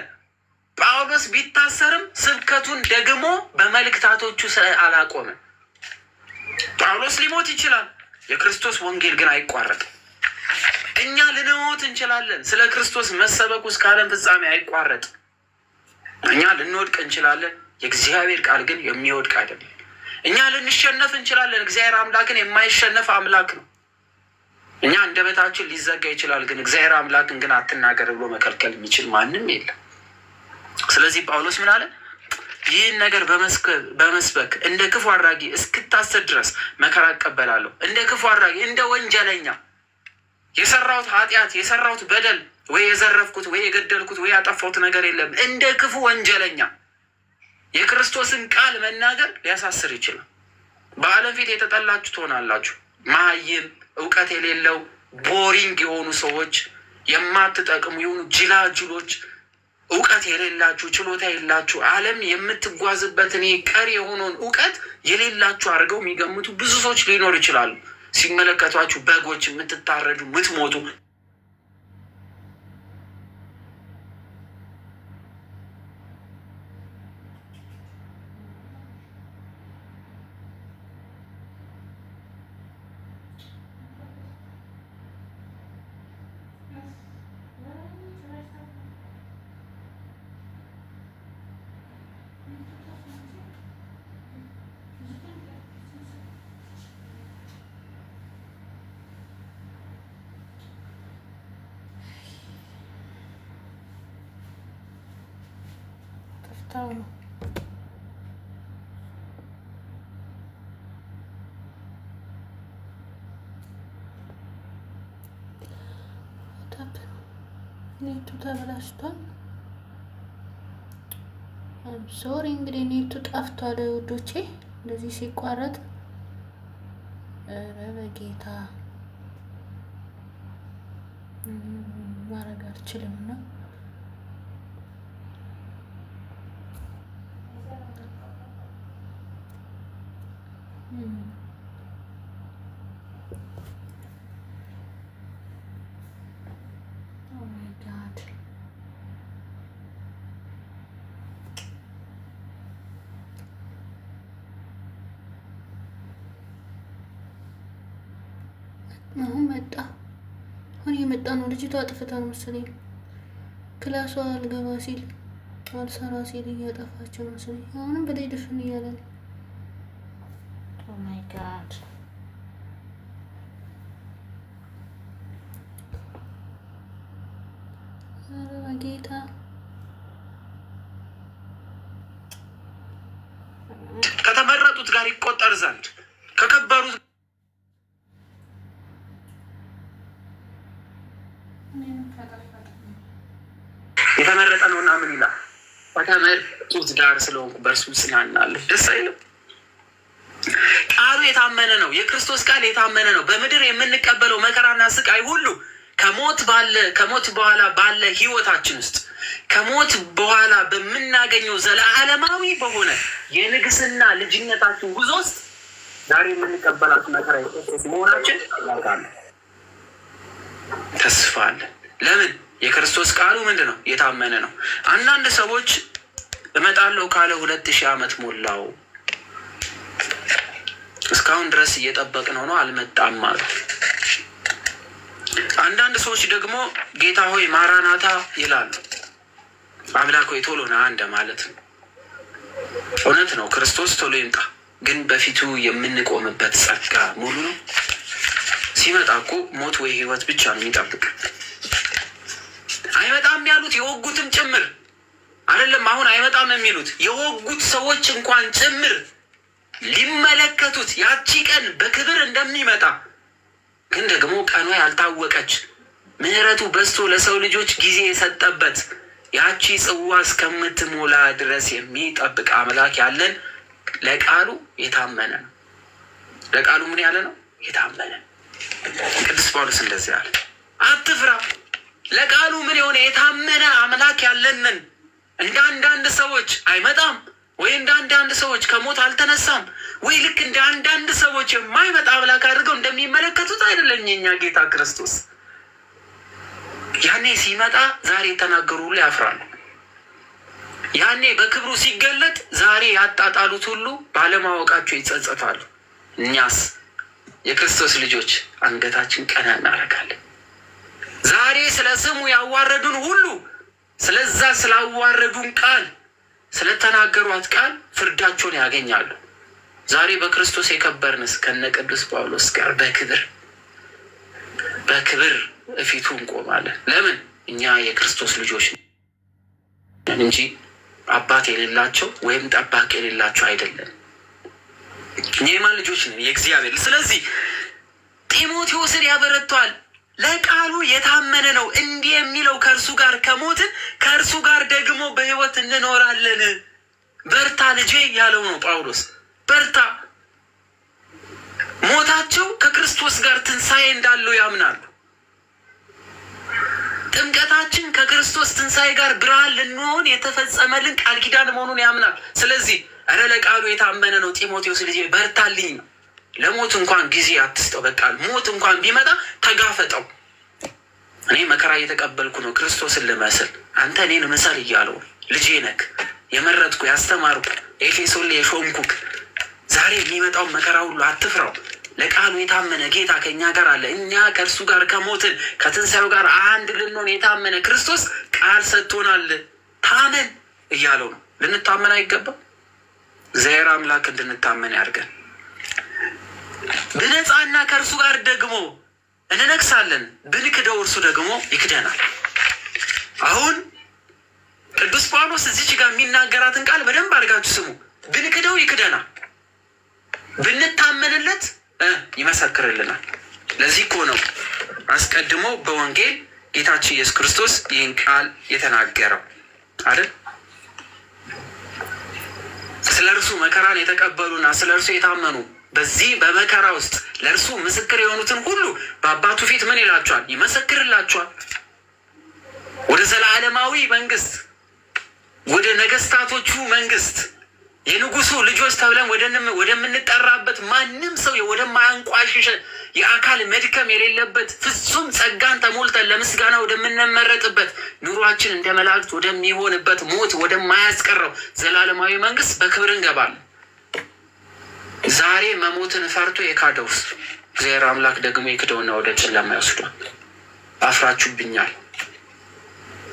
ጳውሎስ ቢታሰርም ስብከቱን ደግሞ በመልእክታቶቹ አላቆመም። ጳውሎስ ሊሞት ይችላል፣ የክርስቶስ ወንጌል ግን አይቋረጥም። እኛ ልንሞት እንችላለን፣ ስለ ክርስቶስ መሰበኩ እስከ ዓለም ፍጻሜ አይቋረጥም። እኛ ልንወድቅ እንችላለን፣ የእግዚአብሔር ቃል ግን የሚወድቅ አይደለም። እኛ ልንሸነፍ እንችላለን፣ እግዚአብሔር አምላክን የማይሸነፍ አምላክ ነው። እኛ አንደበታችን ሊዘጋ ይችላል፣ ግን እግዚአብሔር አምላክን ግን አትናገር ብሎ መከልከል የሚችል ማንም የለም። ስለዚህ ጳውሎስ ምን አለ? ይህን ነገር በመስበክ እንደ ክፉ አድራጊ እስክታሰር ድረስ መከራ እቀበላለሁ። እንደ ክፉ አድራጊ፣ እንደ ወንጀለኛ፣ የሰራሁት ኃጢአት የሰራሁት በደል ወይ የዘረፍኩት ወይ የገደልኩት ወይ ያጠፋሁት ነገር የለም። እንደ ክፉ ወንጀለኛ የክርስቶስን ቃል መናገር ሊያሳስር ይችላል። በዓለም ፊት የተጠላችሁ ትሆናላችሁ። መሀይም፣ እውቀት የሌለው ቦሪንግ የሆኑ ሰዎች፣ የማትጠቅሙ የሆኑ ጅላጅሎች፣ እውቀት የሌላችሁ፣ ችሎታ የሌላችሁ፣ ዓለም የምትጓዝበትን ቀሪ የሆነውን እውቀት የሌላችሁ አድርገው የሚገምቱ ብዙ ሰዎች ሊኖሩ ይችላሉ። ሲመለከቷችሁ በጎች የምትታረዱ የምትሞቱ ታው ነው። ኔቱ ተበላሽቷል። ሶሪ እንግዲህ ኔቱ ጠፍቷል ውዶቼ። እንደዚህ ሲቋረጥ ኧረ በጌታ ማድረግ አልችልም ነው። አሁን መጣ። አሁን እየመጣ ነው። ልጅቷ አጥፍታ ነው መሰለኝ። ክላሷ አልገባ ሲል አልሰራ ሲል እያጠፋቸው ነው መሰለኝ። አሁንም በላይ ድፍን እያለ ነው። ኦ ማይ ጋድ ኧረ በጌታ ከተመረጡት ጋር ይቆጠር ዘንድ ከከበሩት የተመረጠ ነው እና ምን ይላል? ከተመረጡት ጋር ስለሆንኩ በእርሱ ጽናናለሁ። ደስ አይልም? ቃሉ የታመነ ነው። የክርስቶስ ቃል የታመነ ነው። በምድር የምንቀበለው መከራና ስቃይ ሁሉ ከሞት በኋላ ባለ ህይወታችን ውስጥ ከሞት በኋላ በምናገኘው ዘላለማዊ በሆነ የንግስና ልጅነታችን ጉዞ ውስጥ ዛሬ የምንቀበላት መከራ የክርስቶስ መሆናችን ያውቃል። ተስፋ አለን። ለምን? የክርስቶስ ቃሉ ምንድን ነው? የታመነ ነው። አንዳንድ ሰዎች እመጣለሁ ካለ 2000 ዓመት ሞላው፣ እስካሁን ድረስ እየጠበቅነው ነው፣ አልመጣም አሉ። አንዳንድ ሰዎች ደግሞ ጌታ ሆይ ማራናታ ይላሉ። አምላክ ሆይ ቶሎ ና እንደማለት ነው። እውነት ነው፣ ክርስቶስ ቶሎ ይምጣ። ግን በፊቱ የምንቆምበት ጸጋ ሙሉ ነው። ሲመጣ እኮ ሞት ወይ ህይወት ብቻ ነው የሚጠብቅ። አይመጣም ያሉት የወጉትም ጭምር አይደለም። አሁን አይመጣም የሚሉት የወጉት ሰዎች እንኳን ጭምር ሊመለከቱት ያቺ ቀን በክብር እንደሚመጣ ግን ደግሞ ቀኗ ያልታወቀች ምሕረቱ በዝቶ ለሰው ልጆች ጊዜ የሰጠበት ያቺ ጽዋ እስከምትሞላ ድረስ የሚጠብቅ አምላክ ያለን ለቃሉ የታመነ ነው። ለቃሉ ምን ያለ ነው? የታመነ። ቅዱስ ጳውሎስ እንደዚህ አለ፣ አትፍራ። ለቃሉ ምን የሆነ የታመነ አምላክ ያለንን እንደ አንዳንድ ሰዎች አይመጣም ወይ እንደ አንዳንድ ሰዎች ከሞት አልተነሳም ወይ ልክ እንደ አንዳንድ ሰዎች የማይመጣ አምላክ አድርገው እንደሚመለከቱት አይደለም። የኛ ጌታ ክርስቶስ ያኔ ሲመጣ ዛሬ የተናገሩ ሁሉ ያፍራሉ። ያኔ በክብሩ ሲገለጥ ዛሬ ያጣጣሉት ሁሉ ባለማወቃቸው ይጸጸታሉ። እኛስ የክርስቶስ ልጆች አንገታችን ቀና እናደርጋለን። ዛሬ ስለ ስሙ ያዋረዱን ሁሉ ስለዛ ስላዋረዱን ቃል ስለተናገሯት ቃል ፍርዳቸውን ያገኛሉ። ዛሬ በክርስቶስ የከበርንስ ከነ ቅዱስ ጳውሎስ ጋር በክብር እፊቱ እንቆማለን። ለምን? እኛ የክርስቶስ ልጆች ነን እንጂ አባት የሌላቸው ወይም ጠባቂ የሌላቸው አይደለም። እኛ የማን ልጆች ነን? የእግዚአብሔር። ስለዚህ ጢሞቴዎስን ያበረቷል። ለቃሉ የታመነ ነው። እንዲህ የሚለው ከእርሱ ጋር ከሞትን ከእርሱ ጋር ደግሞ በሕይወት እንኖራለን። በርታ ልጄ ያለው ነው ጳውሎስ። በርታ። ሞታቸው ከክርስቶስ ጋር ትንሣኤ እንዳለው ያምናሉ። ጥምቀታችን ከክርስቶስ ትንሣኤ ጋር ብርሃን ልንሆን የተፈጸመልን ቃል ኪዳን መሆኑን ያምናል። ስለዚህ እረ ለቃሉ የታመነ ነው ጢሞቴዎስ ልጄ በርታልኝ ነው። ለሞት እንኳን ጊዜ አትስጠው። በቃ ሞት እንኳን ቢመጣ ተጋፈጠው። እኔ መከራ እየተቀበልኩ ነው ክርስቶስን ልመስል፣ አንተ እኔን ምሰል እያለው ልጄ ነክ የመረጥኩ ያስተማርኩ ኤፌሶን ላይ የሾምኩክ ዛሬ የሚመጣውን መከራ ሁሉ አትፍራው። ለቃሉ የታመነ ጌታ ከእኛ ጋር አለ። እኛ ከእርሱ ጋር ከሞትን ከትንሣኤው ጋር አንድ ልንሆን የታመነ ክርስቶስ ቃል ሰጥቶናል። ታመን እያለው ነው። ልንታመን አይገባም? እግዚአብሔር አምላክ እንድንታመን ያድርገን። ብነጻና ከእርሱ ጋር ደግሞ እንነግሳለን፣ ብንክደው እርሱ ደግሞ ይክደናል። አሁን ቅዱስ ጳውሎስ እዚች ጋር የሚናገራትን ቃል በደንብ አድርጋችሁ ስሙ። ብንክደው ይክደናል፣ ብንታመንለት ይመሰክርልናል። ለዚህ እኮ ነው አስቀድሞ በወንጌል ጌታችን ኢየሱስ ክርስቶስ ይህን ቃል የተናገረው አይደል? ስለ እርሱ መከራን የተቀበሉና ስለ እርሱ የታመኑ በዚህ በመከራ ውስጥ ለእርሱ ምስክር የሆኑትን ሁሉ በአባቱ ፊት ምን ይላቸዋል? ይመሰክርላቸዋል። ወደ ዘላለማዊ መንግስት፣ ወደ ነገስታቶቹ መንግስት የንጉሱ ልጆች ተብለን ወደምንጠራበት ማንም ሰው ወደማያንቋሽሽ የአካል መድከም የሌለበት ፍጹም ጸጋን ተሞልተን ለምስጋና ወደምንመረጥበት ኑሯችን እንደ መላእክት ወደሚሆንበት ሞት ወደማያስቀረው ዘላለማዊ መንግስት በክብር እንገባለን። ዛሬ መሞትን ፈርቶ የካደውስ እግዚአብሔር አምላክ ደግሞ የክደውና ወደ ጨለማ ይወስዷል። አፍራችሁብኛል።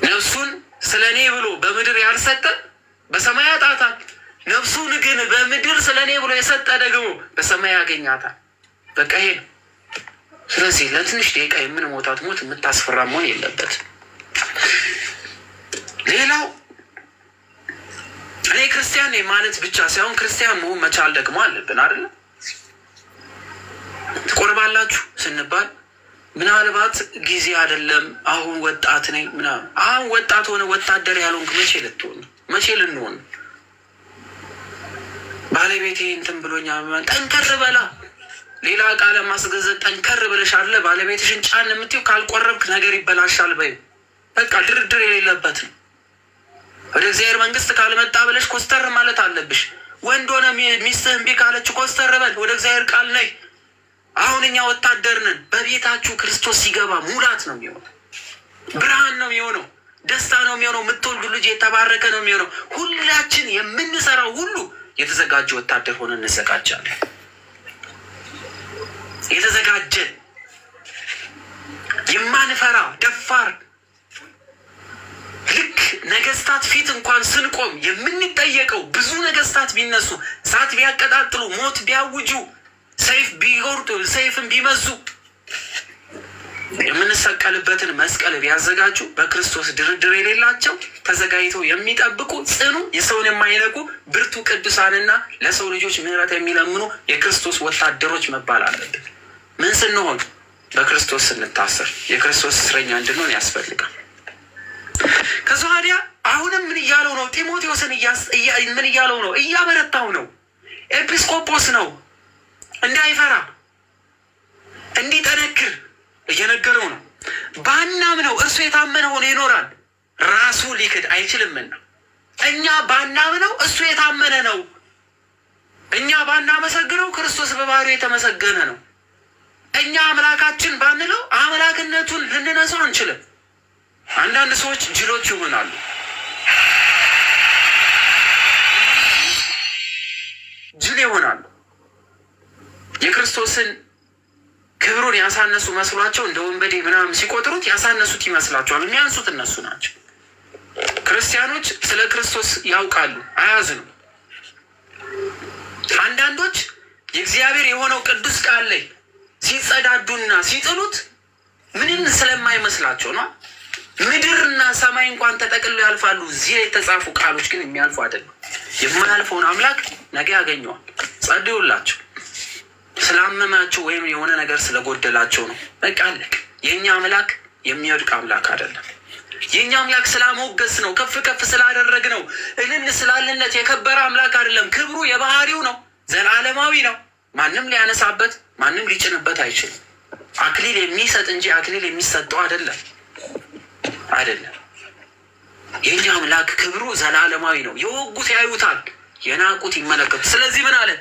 ነፍሱን ስለ እኔ ብሎ በምድር ያልሰጠ በሰማይ ያጣታል። ነፍሱን ግን በምድር ስለ እኔ ብሎ የሰጠ ደግሞ በሰማይ ያገኛታል። በቃ ይሄ ነው። ስለዚህ ለትንሽ ደቂቃ የምንሞታት ሞት የምታስፈራ መሆን የለበት። ሌላው እኔ ክርስቲያን ነኝ ማለት ብቻ ሳይሆን ክርስቲያን መሆን መቻል ደግሞ አለብን አይደለ? ትቆርባላችሁ ስንባል ምናልባት ጊዜ አይደለም አሁን ወጣት ነኝ ምናምን። አሁን ወጣት ሆነ ወታደር ያልሆንክ መቼ ልትሆን? መቼ ልንሆን? ባለቤቴ እንትን ብሎኛል፣ ጠንከር በላ። ሌላ ዕቃ ለማስገዘት ጠንከር ብለሽ አለ ባለቤትሽን ጫን የምትይው። ካልቆረብክ ነገር ይበላሻል በይ። በቃ ድርድር የሌለበት ነው። ወደ እግዚአብሔር መንግስት ካልመጣ ብለሽ ኮስተር ማለት አለብሽ። ወንድ ሆነ ሚስትህ እምቢ ካለች ኮስተር በል፣ ወደ እግዚአብሔር ቃል ነይ። አሁን እኛ ወታደር ነን። በቤታችሁ ክርስቶስ ሲገባ ሙላት ነው የሚሆነው፣ ብርሃን ነው የሚሆነው፣ ደስታ ነው የሚሆነው። የምትወልዱ ልጅ የተባረከ ነው የሚሆነው። ሁላችን የምንሰራው ሁሉ የተዘጋጀ ወታደር ሆነ እንዘጋጃለን። የተዘጋጀን የማንፈራ ደፋር፣ ልክ ነገስታት ፊት እንኳን ስንቆም የምንጠየቀው ብዙ ነገስታት ቢነሱ፣ እሳት ቢያቀጣጥሉ፣ ሞት ቢያውጁ፣ ሰይፍ ቢጎርጡ፣ ሰይፍን ቢመዙ፣ የምንሰቀልበትን መስቀል ቢያዘጋጁ በክርስቶስ ድርድር የሌላቸው ተዘጋጅተው የሚጠብቁ ጽኑ የሰውን የማይነቁ ብርቱ ቅዱሳንና ለሰው ልጆች ምሕረት የሚለምኑ የክርስቶስ ወታደሮች መባል አለብን። ምን ስንሆን? በክርስቶስ ስንታሰር የክርስቶስ እስረኛ እንድንሆን ያስፈልጋል። ከዛ ወዲያ አሁንም ምን እያለው ነው? ጢሞቴዎስን ምን እያለው ነው? እያበረታው ነው። ኤጲስቆጶስ ነው፣ እንዳይፈራ እንዲጠነክር እየነገረው ነው። ባናምነው እርሱ የታመነ ሆኖ ይኖራል፣ ራሱ ሊክድ አይችልምና። እኛ ባናምነው እሱ የታመነ ነው። እኛ ባናመሰግነው ክርስቶስ በባህሪው የተመሰገነ ነው። እኛ አምላካችን ባንለው አምላክነቱን ልንነሳው አንችልም። አንዳንድ ሰዎች ጅሎች ይሆናሉ። ጅል ይሆናሉ። የክርስቶስን ክብሩን ያሳነሱ መስሏቸው እንደ ወንበዴ ምናምን ሲቆጥሩት ያሳነሱት ይመስላቸዋል። የሚያንሱት እነሱ ናቸው። ክርስቲያኖች ስለ ክርስቶስ ያውቃሉ፣ አያዝኑም። አንዳንዶች የእግዚአብሔር የሆነው ቅዱስ ቃል ላይ ሲጸዳዱና ሲጥሉት ምንም ስለማይመስላቸው ነው። ምድርና ሰማይ እንኳን ተጠቅልለው ያልፋሉ። እዚህ የተጻፉ ቃሎች ግን የሚያልፉ አይደለም። የማያልፈውን አምላክ ነገ ያገኘዋል። ጸልዩላቸው። ስላመማቸው ወይም የሆነ ነገር ስለጎደላቸው ነው። በቃ አለቅ። የእኛ አምላክ የሚወድቅ አምላክ አይደለም። የእኛ አምላክ ስላሞገስ ነው፣ ከፍ ከፍ ስላደረግ ነው፣ እልል ስላለነት የከበረ አምላክ አይደለም። ክብሩ የባህሪው ነው፣ ዘላለማዊ ነው። ማንም ሊያነሳበት ማንም ሊጭንበት አይችልም። አክሊል የሚሰጥ እንጂ አክሊል የሚሰጠው አይደለም። የእኛ አምላክ ክብሩ ዘላለማዊ ነው። የወጉት ያዩታል፣ የናቁት ይመለከቱ። ስለዚህ ምን አለ?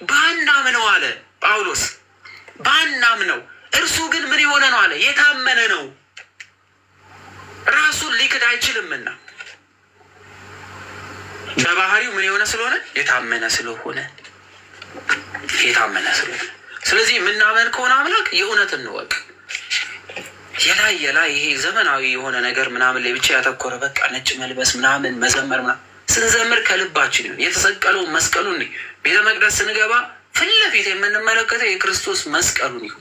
ባናምነው አለ ጳውሎስ፣ ባናምነው እርሱ ግን ምን የሆነ ነው አለ? የታመነ ነው፣ ራሱን ሊክድ አይችልምና። በባህሪው ምን የሆነ ስለሆነ? የታመነ ስለሆነ። ስለዚህ የምናመን ከሆነ አምላክ የእውነት እንወቅ። የላይ ይሄ ዘመናዊ የሆነ ነገር ምናምን ላይ ብቻ ያተኮረ በቃ ነጭ መልበስ ምናምን መዘመር ምናምን ስንዘምር ከልባችን ይሁን። የተሰቀለውን መስቀሉን ቤተ መቅደስ ስንገባ ፊት ለፊት የምንመለከተው የክርስቶስ መስቀሉን ይሁን።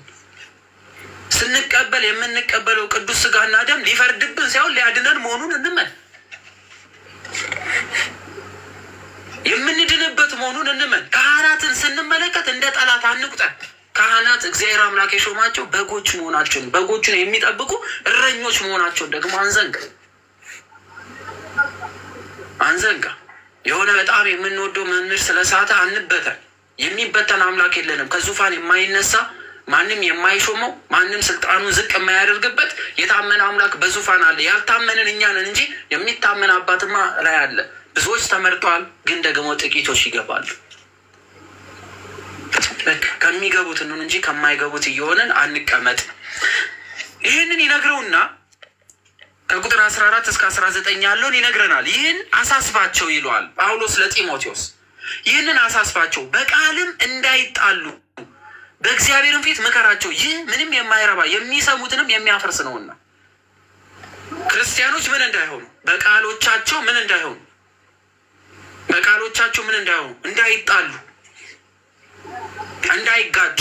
ስንቀበል የምንቀበለው ቅዱስ ስጋና ደም ሊፈርድብን ሳይሆን ሊያድነን መሆኑን እንመን። የምንድንበት መሆኑን እንመን። ካህናትን ስንመለከት እንደ ጠላት አንቁጠር። ካህናት እግዚአብሔር አምላክ የሾማቸው በጎች መሆናቸውን፣ በጎቹን የሚጠብቁ እረኞች መሆናቸውን ደግሞ አንዘንጋ። የሆነ በጣም የምንወደው መምህር ስለሳተ አንበተን። የሚበተን አምላክ የለንም። ከዙፋን የማይነሳ ማንም የማይሾመው ማንም ስልጣኑን ዝቅ የማያደርግበት የታመነ አምላክ በዙፋን አለ። ያልታመንን እኛ ነን እንጂ የሚታመን አባትማ ላይ አለ። ብዙዎች ተመርጠዋል፣ ግን ደግሞ ጥቂቶች ይገባሉ። ከሚገቡት እንሁን እንጂ ከማይገቡት እየሆንን አንቀመጥ። ይህንን ይነግረውና ከቁጥር 14 እስከ 19 ያለውን ይነግረናል። ይህን አሳስባቸው ይለዋል ጳውሎስ ለጢሞቴዎስ። ይህንን አሳስባቸው፣ በቃልም እንዳይጣሉ በእግዚአብሔርም ፊት ምከራቸው። ይህ ምንም የማይረባ የሚሰሙትንም የሚያፈርስ ነውና። ክርስቲያኖች ምን እንዳይሆኑ፣ በቃሎቻቸው ምን እንዳይሆኑ፣ እንዳይጣሉ፣ እንዳይጋጩ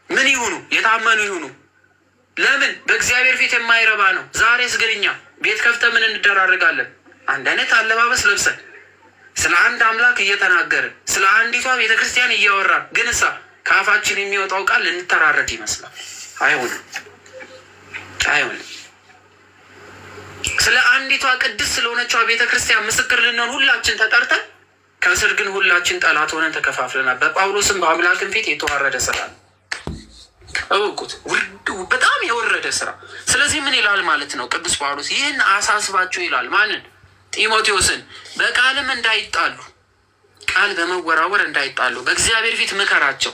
ምን ይሁኑ? የታመኑ ይሁኑ። ለምን? በእግዚአብሔር ፊት የማይረባ ነው። ዛሬስ ግን እኛ ቤት ከፍተን ምን እንደራረጋለን? አንድ አይነት አለባበስ ለብሰን ስለ አንድ አምላክ እየተናገርን ስለ አንዲቷ ቤተክርስቲያን እያወራን፣ ግን እሳ ከአፋችን የሚወጣው ቃል ልንተራረድ ይመስላል። አይሆንም። ስለ አንዲቷ ቅድስት ስለሆነችዋ ቤተክርስቲያን ምስክር ልንሆን ሁላችን ተጠርተን፣ ከስር ግን ሁላችን ጠላት ሆነን ተከፋፍለናል። በጳውሎስም በአምላክን ፊት የተዋረደ ስራ ነው። እውቁት፣ በጣም የወረደ ስራ። ስለዚህ ምን ይላል ማለት ነው ቅዱስ ጳውሎስ? ይህን አሳስባቸው ይላል። ማንን? ጢሞቴዎስን። በቃልም እንዳይጣሉ፣ ቃል በመወራወር እንዳይጣሉ በእግዚአብሔር ፊት ምከራቸው።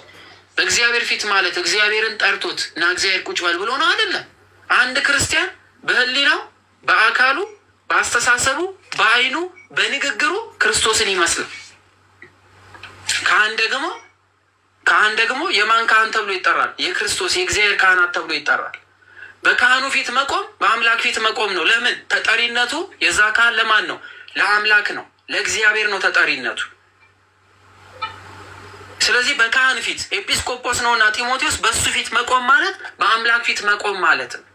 በእግዚአብሔር ፊት ማለት እግዚአብሔርን ጠርቶት እና እግዚአብሔር ቁጭ በል ብሎ ነው አይደለም። አንድ ክርስቲያን በህሊናው፣ በአካሉ፣ በአስተሳሰቡ፣ በአይኑ፣ በንግግሩ ክርስቶስን ይመስላል። ካህን ደግሞ ካህን ደግሞ የማን ካህን ተብሎ ይጠራል? የክርስቶስ የእግዚአብሔር ካህናት ተብሎ ይጠራል። በካህኑ ፊት መቆም በአምላክ ፊት መቆም ነው። ለምን? ተጠሪነቱ የዛ ካህን ለማን ነው? ለአምላክ ነው፣ ለእግዚአብሔር ነው ተጠሪነቱ። ስለዚህ በካህን ፊት ኤጲስቆጶስ ነውና ጢሞቴዎስ በሱ ፊት መቆም ማለት በአምላክ ፊት መቆም ማለት ነው።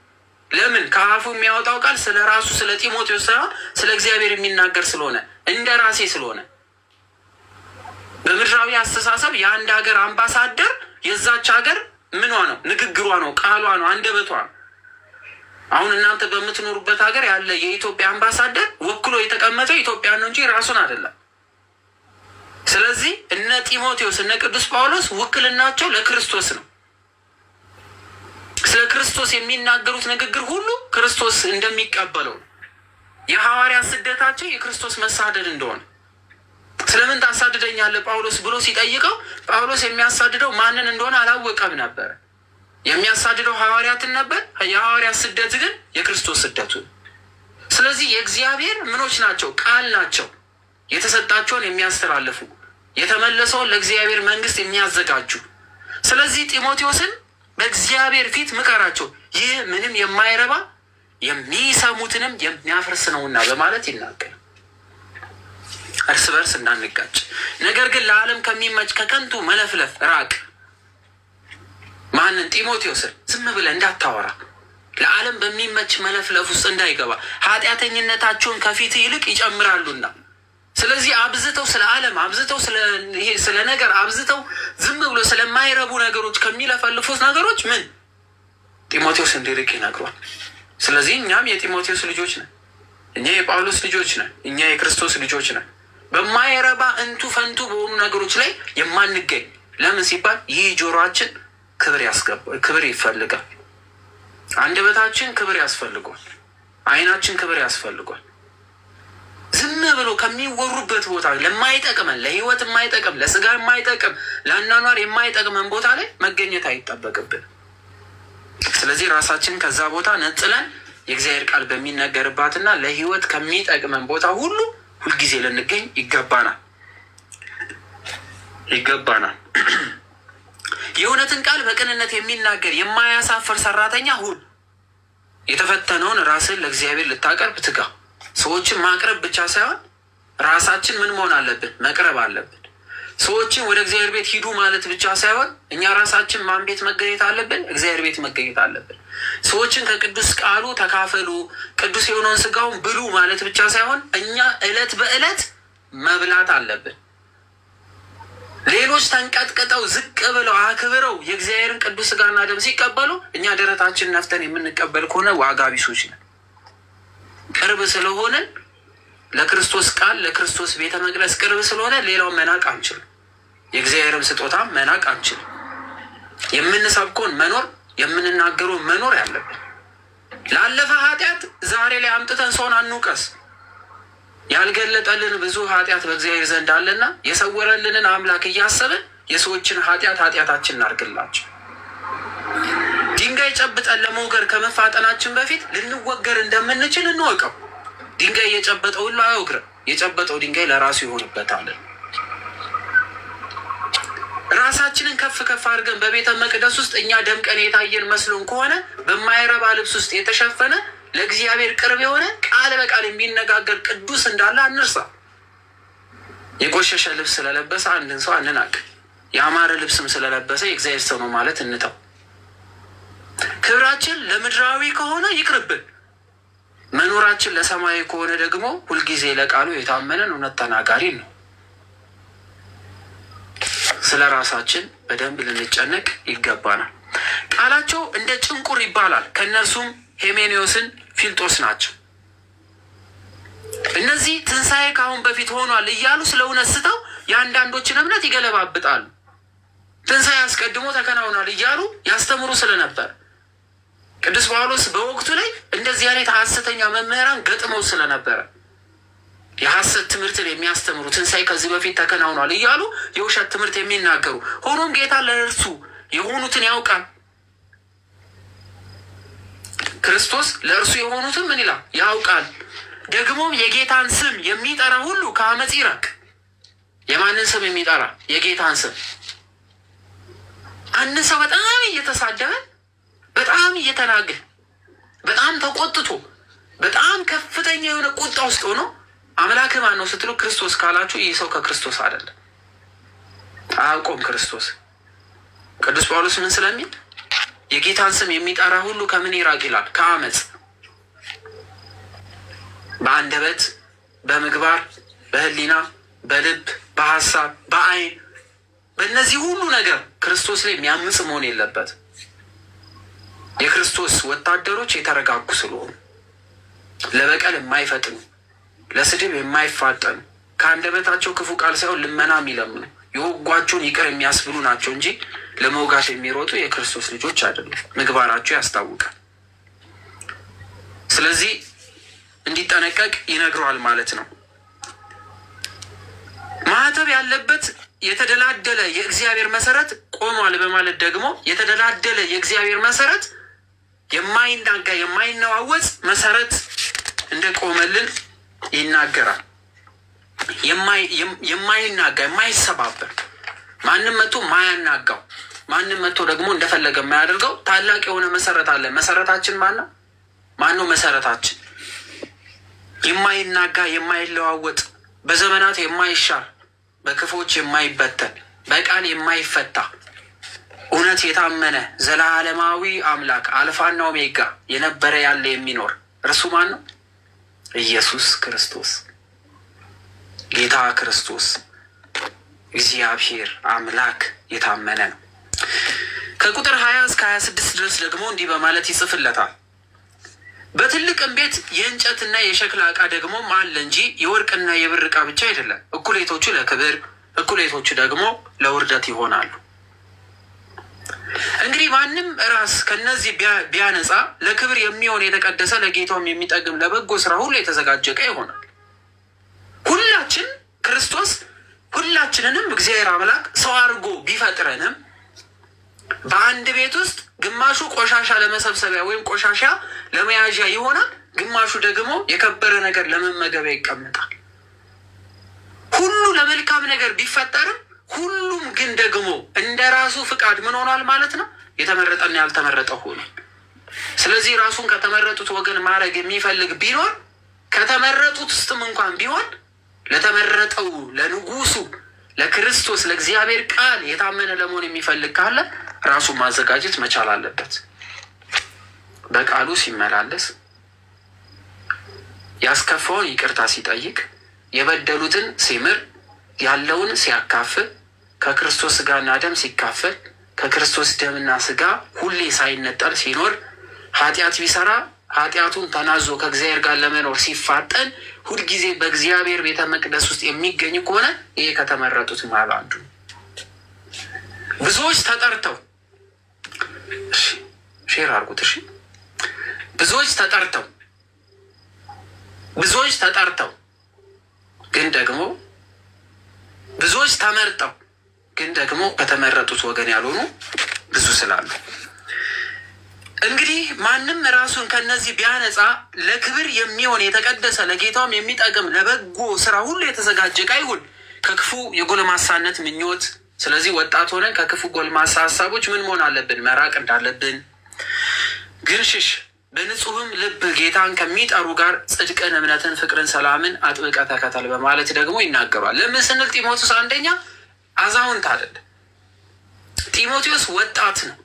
ለምን? ከአፉ የሚያወጣው ቃል ስለ ራሱ ስለ ጢሞቴዎስ ሳይሆን ስለ እግዚአብሔር የሚናገር ስለሆነ እንደ ራሴ ስለሆነ። በምድራዊ አስተሳሰብ የአንድ ሀገር አምባሳደር የዛች ሀገር ምኗ ነው? ንግግሯ ነው፣ ቃሏ ነው፣ አንደበቷ ነው። አሁን እናንተ በምትኖሩበት ሀገር ያለ የኢትዮጵያ አምባሳደር ወክሎ የተቀመጠው ኢትዮጵያ ነው እንጂ ራሱን አይደለም። ስለዚህ እነ ጢሞቴዎስ እነ ቅዱስ ጳውሎስ ውክልናቸው ለክርስቶስ ነው። ስለ ክርስቶስ የሚናገሩት ንግግር ሁሉ ክርስቶስ እንደሚቀበለው ነው። የሐዋርያት ስደታቸው የክርስቶስ መሳደድ እንደሆነ ስለምን ታሳድደኛለህ ጳውሎስ ብሎ ሲጠይቀው ጳውሎስ የሚያሳድደው ማንን እንደሆነ አላወቀም ነበር። የሚያሳድደው ሐዋርያትን ነበር። የሐዋርያት ስደት ግን የክርስቶስ ስደቱ። ስለዚህ የእግዚአብሔር ምኖች ናቸው፣ ቃል ናቸው፣ የተሰጣቸውን የሚያስተላልፉ የተመለሰውን ለእግዚአብሔር መንግስት የሚያዘጋጁ። ስለዚህ ጢሞቴዎስን በእግዚአብሔር ፊት ምከራቸው፣ ይህ ምንም የማይረባ የሚሰሙትንም የሚያፈርስ ነውና በማለት ይናገራል። እርስ በርስ እንዳንጋጭ፣ ነገር ግን ለዓለም ከሚመች ከከንቱ መለፍለፍ ራቅ። ማንን? ጢሞቴዎስን። ዝም ብለህ እንዳታወራ፣ ለዓለም በሚመች መለፍለፍ ውስጥ እንዳይገባ፣ ኃጢአተኝነታቸውን ከፊት ይልቅ ይጨምራሉና። ስለዚህ አብዝተው ስለ ዓለም አብዝተው ስለ ነገር አብዝተው ዝም ብሎ ስለማይረቡ ነገሮች ከሚለፈልፉት ነገሮች ምን ጢሞቴዎስ እንዲርቅ ይነግሯል። ስለዚህ እኛም የጢሞቴዎስ ልጆች ነን፣ እኛ የጳውሎስ ልጆች ነን፣ እኛ የክርስቶስ ልጆች ነን። በማይረባ እንቱ ፈንቱ በሆኑ ነገሮች ላይ የማንገኝ። ለምን ሲባል ይህ ጆሮአችን ክብር ይፈልጋል፣ አንደበታችን ክብር ያስፈልጓል፣ ዓይናችን ክብር ያስፈልጓል። ዝም ብሎ ከሚወሩበት ቦታ ለማይጠቅመን፣ ለህይወት የማይጠቅም፣ ለስጋ የማይጠቅም፣ ለአኗኗር የማይጠቅመን ቦታ ላይ መገኘት አይጠበቅብን። ስለዚህ ራሳችን ከዛ ቦታ ነጥለን የእግዚአብሔር ቃል በሚነገርባትና ለህይወት ከሚጠቅመን ቦታ ሁሉ ሁልጊዜ ልንገኝ ይገባናል። የእውነትን ቃል በቅንነት የሚናገር የማያሳፍር ሰራተኛ ሁን። የተፈተነውን ራስን ለእግዚአብሔር ልታቀርብ ትጋ። ሰዎችን ማቅረብ ብቻ ሳይሆን ራሳችን ምን መሆን አለብን? መቅረብ አለብን። ሰዎችን ወደ እግዚአብሔር ቤት ሂዱ ማለት ብቻ ሳይሆን እኛ ራሳችን ማን ቤት መገኘት አለብን? እግዚአብሔር ቤት መገኘት አለብን። ሰዎችን ከቅዱስ ቃሉ ተካፈሉ፣ ቅዱስ የሆነውን ስጋውን ብሉ ማለት ብቻ ሳይሆን እኛ ዕለት በዕለት መብላት አለብን። ሌሎች ተንቀጥቅጠው ዝቅ ብለው አክብረው የእግዚአብሔርን ቅዱስ ስጋና ደም ሲቀበሉ እኛ ደረታችን ነፍተን የምንቀበል ከሆነ ዋጋ ቢሶች ነን። ቅርብ ስለሆነን ለክርስቶስ ቃል ለክርስቶስ ቤተ መቅደስ ቅርብ ስለሆነ ሌላውን መናቅ አንችልም። የእግዚአብሔርም ስጦታ መናቅ አንችልም። የምንሰብከውን መኖር የምንናገረውን መኖር ያለብን። ላለፈ ኃጢአት ዛሬ ላይ አምጥተን ሰውን አንውቀስ። ያልገለጠልን ብዙ ኃጢአት በእግዚአብሔር ዘንድ አለና የሰወረልንን አምላክ እያሰብን የሰዎችን ኃጢአታችን እናድርግላቸው። ድንጋይ ጨብጠን ለመውገር ከመፋጠናችን በፊት ልንወገር እንደምንችል እንወቀው። ድንጋይ የጨበጠው ሁሉ አይወግርም፣ የጨበጠው ድንጋይ ለራሱ ይሆንበታል። ራሳችንን ከፍ ከፍ አድርገን በቤተ መቅደስ ውስጥ እኛ ደምቀን የታየን መስሎን ከሆነ በማይረባ ልብስ ውስጥ የተሸፈነ ለእግዚአብሔር ቅርብ የሆነ ቃል በቃል የሚነጋገር ቅዱስ እንዳለ አንርሳ። የቆሸሸ ልብስ ስለለበሰ አንድን ሰው አንናቅ። የአማረ ልብስም ስለለበሰ የእግዚአብሔር ሰው ነው ማለት እንተው። ክብራችን ለምድራዊ ከሆነ ይቅርብን። መኖራችን ለሰማያዊ ከሆነ ደግሞ ሁልጊዜ ለቃሉ የታመነን እውነት ተናጋሪ ነው። ስለ ራሳችን በደንብ ልንጨነቅ ይገባናል። ቃላቸው እንደ ጭንቁር ይባላል። ከእነርሱም ሄሜኔዎስን ፊልጦስ ናቸው። እነዚህ ትንሣኤ ከአሁን በፊት ሆኗል እያሉ ስለ እውነት ስተው የአንዳንዶችን እምነት ይገለባብጣሉ። ትንሣኤ አስቀድሞ ተከናውኗል እያሉ ያስተምሩ ስለነበር ቅዱስ ጳውሎስ በወቅቱ ላይ እንደዚህ አይነት ሐሰተኛ መምህራን ገጥመው ስለነበረ የሐሰት ትምህርትን የሚያስተምሩ ትንሣኤ ከዚህ በፊት ተከናውኗል እያሉ የውሸት ትምህርት የሚናገሩ፣ ሆኖም ጌታ ለእርሱ የሆኑትን ያውቃል። ክርስቶስ ለእርሱ የሆኑትን ምን ይላል? ያውቃል። ደግሞም የጌታን ስም የሚጠራ ሁሉ ከአመፅ ይራቅ። የማንን ስም የሚጠራ? የጌታን ስም። አንድ ሰው በጣም እየተሳደበ በጣም እየተናገ በጣም ተቆጥቶ በጣም ከፍተኛ የሆነ ቁጣ ውስጥ ሆኖ አምላክ ማን ነው ስትሉ ክርስቶስ ካላችሁ ይህ ሰው ከክርስቶስ አይደለም፣ አያውቀውም ክርስቶስ። ቅዱስ ጳውሎስ ምን ስለሚል የጌታን ስም የሚጠራ ሁሉ ከምን ይራቅ ይላል? ከአመፅ፣ በአንደበት፣ በምግባር፣ በህሊና፣ በልብ፣ በሀሳብ፣ በአይን፣ በእነዚህ ሁሉ ነገር ክርስቶስ ላይ የሚያምፅ መሆን የለበት። የክርስቶስ ወታደሮች የተረጋጉ ስለሆኑ ለበቀል የማይፈጥኑ፣ ለስድብ የማይፋጠኑ፣ ከአንደበታቸው ክፉ ቃል ሳይሆን ልመና የሚለምኑ የወጓቸውን ይቅር የሚያስብሉ ናቸው እንጂ ለመውጋት የሚሮጡ የክርስቶስ ልጆች አይደሉም። ምግባራቸው ያስታውቃል። ስለዚህ እንዲጠነቀቅ ይነግረዋል ማለት ነው። ማህተብ ያለበት የተደላደለ የእግዚአብሔር መሰረት ቆሟል በማለት ደግሞ የተደላደለ የእግዚአብሔር መሰረት የማይናጋ የማይነዋወጽ መሰረት እንደቆመልን ይናገራል። የማይናጋ የማይሰባበር ማንም መጥቶ ማያናጋው ማንም መጥቶ ደግሞ እንደፈለገ የማያደርገው ታላቅ የሆነ መሰረት አለ። መሰረታችን ማነው? ማነው መሰረታችን? የማይናጋ የማይለዋወጥ በዘመናት የማይሻር በክፎች የማይበተን በቃል የማይፈታ እውነት የታመነ ዘላለማዊ አምላክ አልፋና ኦሜጋ የነበረ ያለ የሚኖር እርሱ ማን ነው? ኢየሱስ ክርስቶስ ጌታ ክርስቶስ እግዚአብሔር አምላክ የታመነ ነው። ከቁጥር 20 እስከ 26 ድረስ ደግሞ እንዲህ በማለት ይጽፍለታል። በትልቅም ቤት የእንጨትና የሸክላ ዕቃ ደግሞ አለ እንጂ የወርቅና የብር ዕቃ ብቻ አይደለም። እኩሌቶቹ ለክብር፣ እኩሌቶቹ ደግሞ ለውርደት ይሆናሉ። እንግዲህ ማንም ራስ ከነዚህ ቢያነጻ ለክብር የሚሆን የተቀደሰ ለጌታውም የሚጠቅም ለበጎ ስራ ሁሉ የተዘጋጀ ዕቃ ይሆናል። ሁላችን ክርስቶስ ሁላችንንም እግዚአብሔር አምላክ ሰው አድርጎ ቢፈጥረንም በአንድ ቤት ውስጥ ግማሹ ቆሻሻ ለመሰብሰቢያ ወይም ቆሻሻ ለመያዣ ይሆናል፣ ግማሹ ደግሞ የከበረ ነገር ለመመገቢያ ይቀመጣል። ሁሉ ለመልካም ነገር ቢፈጠርም ሁሉም ግን ደግሞ እንደ ራሱ ፍቃድ ምን ሆኗል ማለት ነው? የተመረጠና ያልተመረጠ ሆኗል። ስለዚህ ራሱን ከተመረጡት ወገን ማድረግ የሚፈልግ ቢኖር ከተመረጡት ውስጥም እንኳን ቢሆን ለተመረጠው ለንጉሱ ለክርስቶስ ለእግዚአብሔር ቃል የታመነ ለመሆን የሚፈልግ ካለ ራሱን ማዘጋጀት መቻል አለበት። በቃሉ ሲመላለስ፣ ያስከፋውን ይቅርታ ሲጠይቅ፣ የበደሉትን ሲምር፣ ያለውን ሲያካፍል፣ ከክርስቶስ ስጋና ደም ሲካፈል፣ ከክርስቶስ ደምና ስጋ ሁሌ ሳይነጠል ሲኖር፣ ኃጢአት ቢሰራ ኃጢአቱን ተናዞ ከእግዚአብሔር ጋር ለመኖር ሲፋጠን፣ ሁልጊዜ በእግዚአብሔር ቤተ መቅደስ ውስጥ የሚገኝ ከሆነ ይሄ ከተመረጡት መሃል አንዱ። ብዙዎች ተጠርተው ሼር አድርጉት። እሺ፣ ብዙዎች ተጠርተው ግን ደግሞ ብዙዎች ተመርጠው ግን ደግሞ ከተመረጡት ወገን ያልሆኑ ብዙ ስላሉ እንግዲህ ማንም ራሱን ከነዚህ ቢያነጻ ለክብር የሚሆን የተቀደሰ ለጌታውም የሚጠቅም ለበጎ ስራ ሁሉ የተዘጋጀ ዕቃ ይሁን፣ ከክፉ የጎልማሳነት ምኞት። ስለዚህ ወጣት ሆነን ከክፉ ጎልማሳ ሀሳቦች ምን መሆን አለብን? መራቅ እንዳለብን። ግን ሽሽ፣ በንጹህም ልብ ጌታን ከሚጠሩ ጋር ጽድቅን፣ እምነትን፣ ፍቅርን፣ ሰላምን አጥብቀ ተከተል በማለት ደግሞ ይናገሯል። ለምን ስንል ጢሞቴዎስ አንደኛ አዛውንት አይደለም፣ ጢሞቴዎስ ወጣት ነው።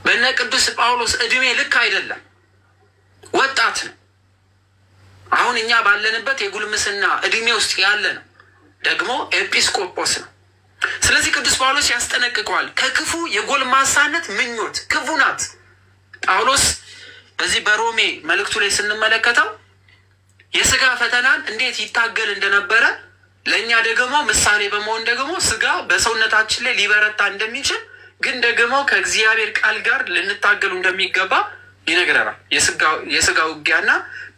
በነ ቅዱስ ጳውሎስ እድሜ ልክ አይደለም፣ ወጣት ነው። አሁን እኛ ባለንበት የጉልምስና እድሜ ውስጥ ያለ ነው፣ ደግሞ ኤጲስቆጶስ ነው። ስለዚህ ቅዱስ ጳውሎስ ያስጠነቅቀዋል። ከክፉ የጎልማሳነት ምኞት ክፉ ናት። ጳውሎስ በዚህ በሮሜ መልእክቱ ላይ ስንመለከተው የስጋ ፈተናን እንዴት ይታገል እንደነበረ ለእኛ ደግሞ ምሳሌ በመሆን ደግሞ ስጋ በሰውነታችን ላይ ሊበረታ እንደሚችል ግን ደግሞ ከእግዚአብሔር ቃል ጋር ልንታገሉ እንደሚገባ ይነግረናል። የስጋ ውጊያና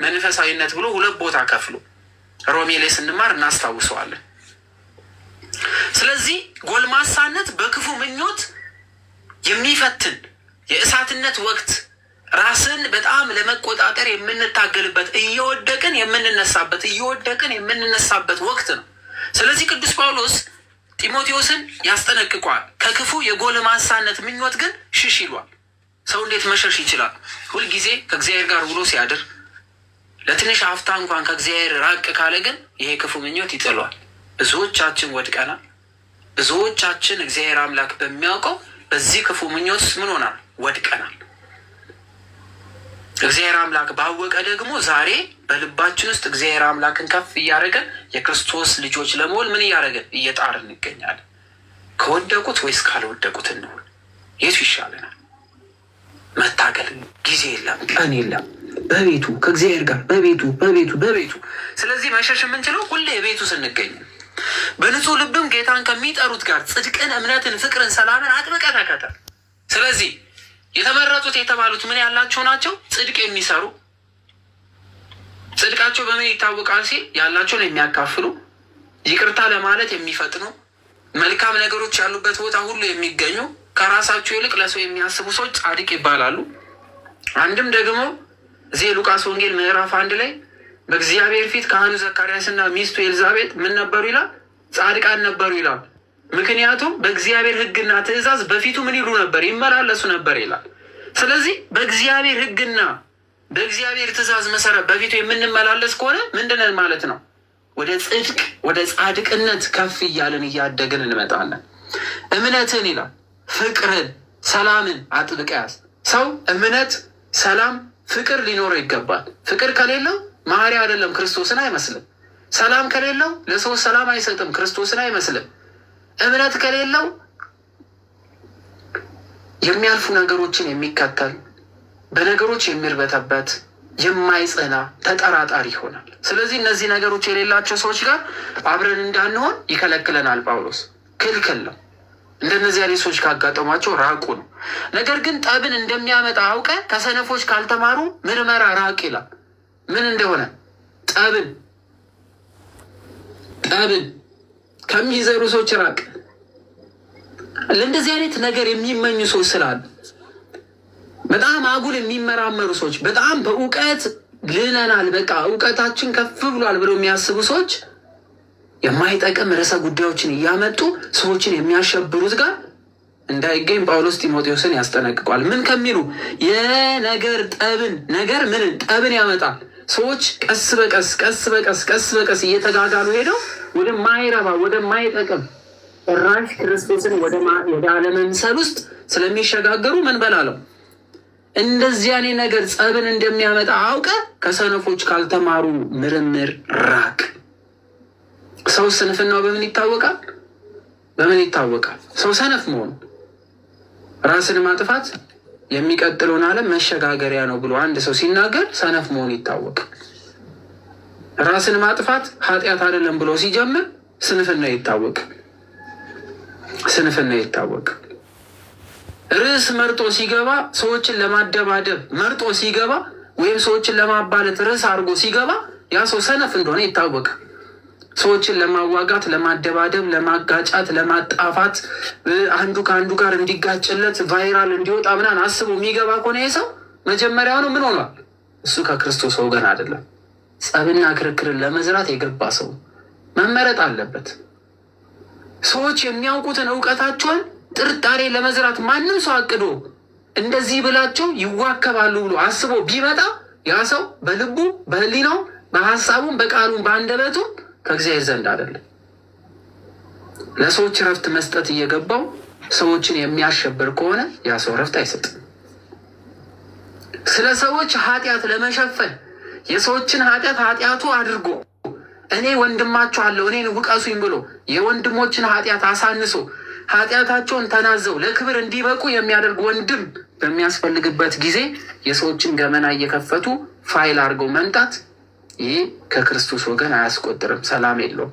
መንፈሳዊነት ብሎ ሁለት ቦታ ከፍሎ ሮሜ ላይ ስንማር እናስታውሰዋለን። ስለዚህ ጎልማሳነት በክፉ ምኞት የሚፈትን የእሳትነት ወቅት፣ ራስን በጣም ለመቆጣጠር የምንታገልበት እየወደቅን የምንነሳበት ወቅት ነው። ስለዚህ ቅዱስ ጳውሎስ ጢሞቴዎስን ያስጠነቅቋል። ከክፉ የጎልማሳነት ምኞት ግን ሽሽ ይሏል። ሰው እንዴት መሸሽ ይችላል? ሁልጊዜ ከእግዚአብሔር ጋር ውሎ ሲያድር ለትንሽ ሀፍታ እንኳን ከእግዚአብሔር ራቅ ካለ ግን ይሄ ክፉ ምኞት ይጥሏል። ብዙዎቻችን ወድቀናል። ብዙዎቻችን እግዚአብሔር አምላክ በሚያውቀው በዚህ ክፉ ምኞት ምን ሆናል? ወድቀናል። እግዚአብሔር አምላክ ባወቀ ደግሞ ዛሬ በልባችን ውስጥ እግዚአብሔር አምላክን ከፍ እያደረገን የክርስቶስ ልጆች ለመሆን ምን እያደረገን እየጣርን እንገኛለን። ከወደቁት ወይስ ካልወደቁት እንሆን? የቱ ይሻለናል? መታገል ጊዜ የለም፣ ቀን የለም። በቤቱ ከእግዚአብሔር ጋር በቤቱ። ስለዚህ መሸሽ የምንችለው ሁሌ የቤቱ ስንገኝ፣ በንጹህ ልብም ጌታን ከሚጠሩት ጋር ጽድቅን፣ እምነትን፣ ፍቅርን፣ ሰላምን አጥብቀህ ተከተል። ስለዚህ የተመረጡት የተባሉት ምን ያላቸው ናቸው? ጽድቅ የሚሰሩ። ጽድቃቸው በምን ይታወቃል ሲል ያላቸውን የሚያካፍሉ፣ ይቅርታ ለማለት የሚፈጥኑ፣ መልካም ነገሮች ያሉበት ቦታ ሁሉ የሚገኙ፣ ከራሳቸው ይልቅ ለሰው የሚያስቡ ሰዎች ጻድቅ ይባላሉ። አንድም ደግሞ እዚህ ሉቃስ ወንጌል ምዕራፍ 1 ላይ በእግዚአብሔር ፊት ካህኑ ዘካርያስና ሚስቱ ኤልዛቤጥ ምን ነበሩ ይላል? ጻድቃን ነበሩ ይላል። ምክንያቱም በእግዚአብሔር ሕግና ትእዛዝ በፊቱ ምን ይሉ ነበር? ይመላለሱ ነበር ይላል። ስለዚህ በእግዚአብሔር ሕግና በእግዚአብሔር ትእዛዝ መሰረት በፊቱ የምንመላለስ ከሆነ ምንድነን ማለት ነው? ወደ ጽድቅ ወደ ጻድቅነት ከፍ እያለን እያደግን እንመጣለን። እምነትን ይላል፣ ፍቅርን፣ ሰላምን አጥብቀህ ያዝ። ሰው እምነት፣ ሰላም፣ ፍቅር ሊኖረው ይገባል። ፍቅር ከሌለው መሐሪ አይደለም፣ ክርስቶስን አይመስልም። ሰላም ከሌለው ለሰው ሰላም አይሰጥም፣ ክርስቶስን አይመስልም። እምነት ከሌለው የሚያልፉ ነገሮችን የሚከተል በነገሮች የሚርበተበት የማይጸና ተጠራጣሪ ይሆናል። ስለዚህ እነዚህ ነገሮች የሌላቸው ሰዎች ጋር አብረን እንዳንሆን ይከለክለናል ጳውሎስ። ክልክል ነው። እንደነዚህ አይነት ሰዎች ካጋጠሟቸው ራቁ ነው። ነገር ግን ጠብን እንደሚያመጣ አውቀ ከሰነፎች ካልተማሩ ምርመራ ራቅ ይላል። ምን እንደሆነ ጠብን ከሚዘሩ ሰዎች ራቅ። ለእንደዚህ አይነት ነገር የሚመኙ ሰዎች ስላሉ፣ በጣም አጉል የሚመራመሩ ሰዎች፣ በጣም በእውቀት ልነናል፣ በቃ እውቀታችን ከፍ ብሏል ብለው የሚያስቡ ሰዎች የማይጠቅም ርዕሰ ጉዳዮችን እያመጡ ሰዎችን የሚያሸብሩት ጋር እንዳይገኝ ጳውሎስ ጢሞቴዎስን ያስጠነቅቋል። ምን ከሚሉ የነገር ጠብን ያመጣል። ሰዎች ቀስ በቀስ እየተጋጋሉ ሄደው ወደማይረባ ወደማይጠቅም ራሽ ክርስቶስን ወደ አለመምሰል ውስጥ ስለሚሸጋገሩ ምን በላለው? እንደዚህ አይነት ነገር ጸብን እንደሚያመጣ አውቀ ከሰነፎች ካልተማሩ ምርምር ራቅ። ሰው ስንፍናው በምን ይታወቃል? ሰው ሰነፍ መሆኑ ራስን ማጥፋት የሚቀጥለውን ዓለም መሸጋገሪያ ነው ብሎ አንድ ሰው ሲናገር ሰነፍ መሆኑ ይታወቃል። ራስን ማጥፋት ኃጢአት አይደለም ብሎ ሲጀምር ስንፍና ይታወቃል። ርዕስ መርጦ ሲገባ፣ ሰዎችን ለማደባደብ መርጦ ሲገባ፣ ወይም ሰዎችን ለማባለት ርዕስ አድርጎ ሲገባ ያ ሰው ሰነፍ እንደሆነ ይታወቃል። ሰዎችን ለማዋጋት፣ ለማደባደብ፣ ለማጋጫት፣ ለማጣፋት፣ አንዱ ከአንዱ ጋር እንዲጋጭለት ቫይራል እንዲወጣ ምናምን አስቦ የሚገባ ከሆነ ይህ ሰው መጀመሪያውኑ ምን ሆኗል? እሱ ከክርስቶስ ወገን አይደለም። ጸብና ክርክርን ለመዝራት የገባ ሰው መመረጥ አለበት። ሰዎች የሚያውቁትን እውቀታቸውን ጥርጣሬ ለመዝራት ማንም ሰው አቅዶ እንደዚህ ብላቸው ይዋከባሉ ብሎ አስቦ ቢመጣ ያ ሰው በልቡ በህሊናው በሀሳቡም በቃሉም በአንደበቱም ከእግዚአብሔር ዘንድ አይደለም። ለሰዎች ረፍት መስጠት እየገባው ሰዎችን የሚያሸብር ከሆነ ያ ሰው ረፍት አይሰጥም። ስለ ሰዎች ኃጢአት ለመሸፈን የሰዎችን ኃጢአቱ አድርጎ እኔ ወንድማቸው አለው እኔን ውቀሱኝ ብሎ የወንድሞችን ኃጢአት አሳንሶ ኃጢአታቸውን ተናዘው ለክብር እንዲበቁ የሚያደርግ ወንድም በሚያስፈልግበት ጊዜ የሰዎችን ገመና እየከፈቱ ፋይል አድርገው መምጣት፣ ይህ ከክርስቶስ ወገን አያስቆጥርም። ሰላም የለውም፣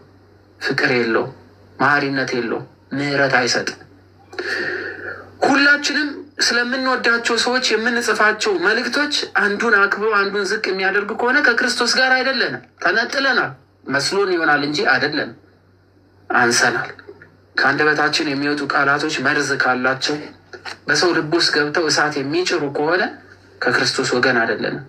ፍቅር የለውም፣ መሐሪነት የለውም፣ ምሕረት አይሰጥም። ሁላችንም ስለምንወዳቸው ሰዎች የምንጽፋቸው መልእክቶች አንዱን አክብሮ አንዱን ዝቅ የሚያደርግ ከሆነ ከክርስቶስ ጋር አይደለንም። ተነጥለናል። መስሎን ይሆናል እንጂ አይደለም። አንሰናል። ከአንደበታችን የሚወጡ ቃላቶች መርዝ ካላቸው በሰው ልብ ውስጥ ገብተው እሳት የሚጭሩ ከሆነ ከክርስቶስ ወገን አይደለንም።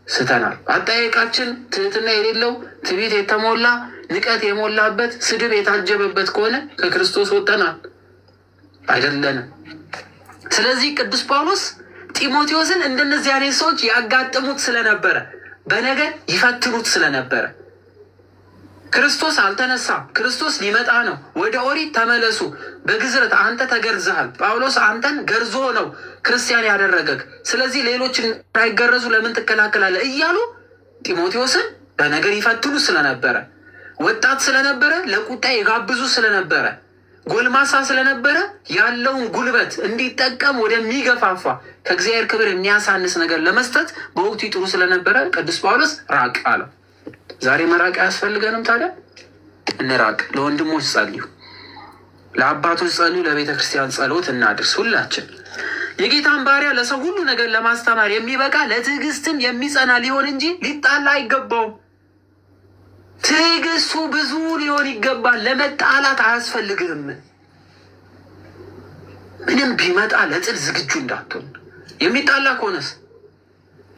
ስተናል። አጠያየቃችን ትህትና የሌለው ትዕቢት የተሞላ ንቀት የሞላበት ስድብ የታጀበበት ከሆነ ከክርስቶስ ወጥተናል አይደለንም። ስለዚህ ቅዱስ ጳውሎስ ጢሞቴዎስን እንደነዚህ አይነት ሰዎች ያጋጥሙት ስለነበረ፣ በነገር ይፈትኑት ስለነበረ ክርስቶስ አልተነሳም፣ ክርስቶስ ሊመጣ ነው፣ ወደ ኦሪት ተመለሱ፣ በግዝረት አንተ ተገርዘሃል፣ ጳውሎስ አንተን ገርዞ ነው ክርስቲያን ያደረገህ፣ ስለዚህ ሌሎች እንዳይገረዙ ለምን ትከላከላለህ እያሉ ጢሞቴዎስን በነገር ይፈትኑ ስለነበረ፣ ወጣት ስለነበረ ለቁጣ የጋብዙ ስለነበረ፣ ጎልማሳ ስለነበረ ያለውን ጉልበት እንዲጠቀም ወደሚገፋፋ ከእግዚአብሔር ክብር የሚያሳንስ ነገር ለመስጠት በወቅቱ ይጥሩ ስለነበረ ቅዱስ ጳውሎስ ራቅ አለው። ዛሬ መራቅ አያስፈልገንም? ታዲያ እንራቅ። ለወንድሞች ጸልዩ፣ ለአባቶች ጸልዩ፣ ለቤተ ክርስቲያን ጸሎት እናድርስ። ሁላችን የጌታን ባሪያ ለሰው ሁሉ ነገር ለማስተማር የሚበቃ ለትዕግስትም የሚጸና ሊሆን እንጂ ሊጣላ አይገባውም። ትዕግስቱ ብዙ ሊሆን ይገባል። ለመጣላት አያስፈልግም። ምንም ቢመጣ ለጥል ዝግጁ እንዳትሆን። የሚጣላ ከሆነስ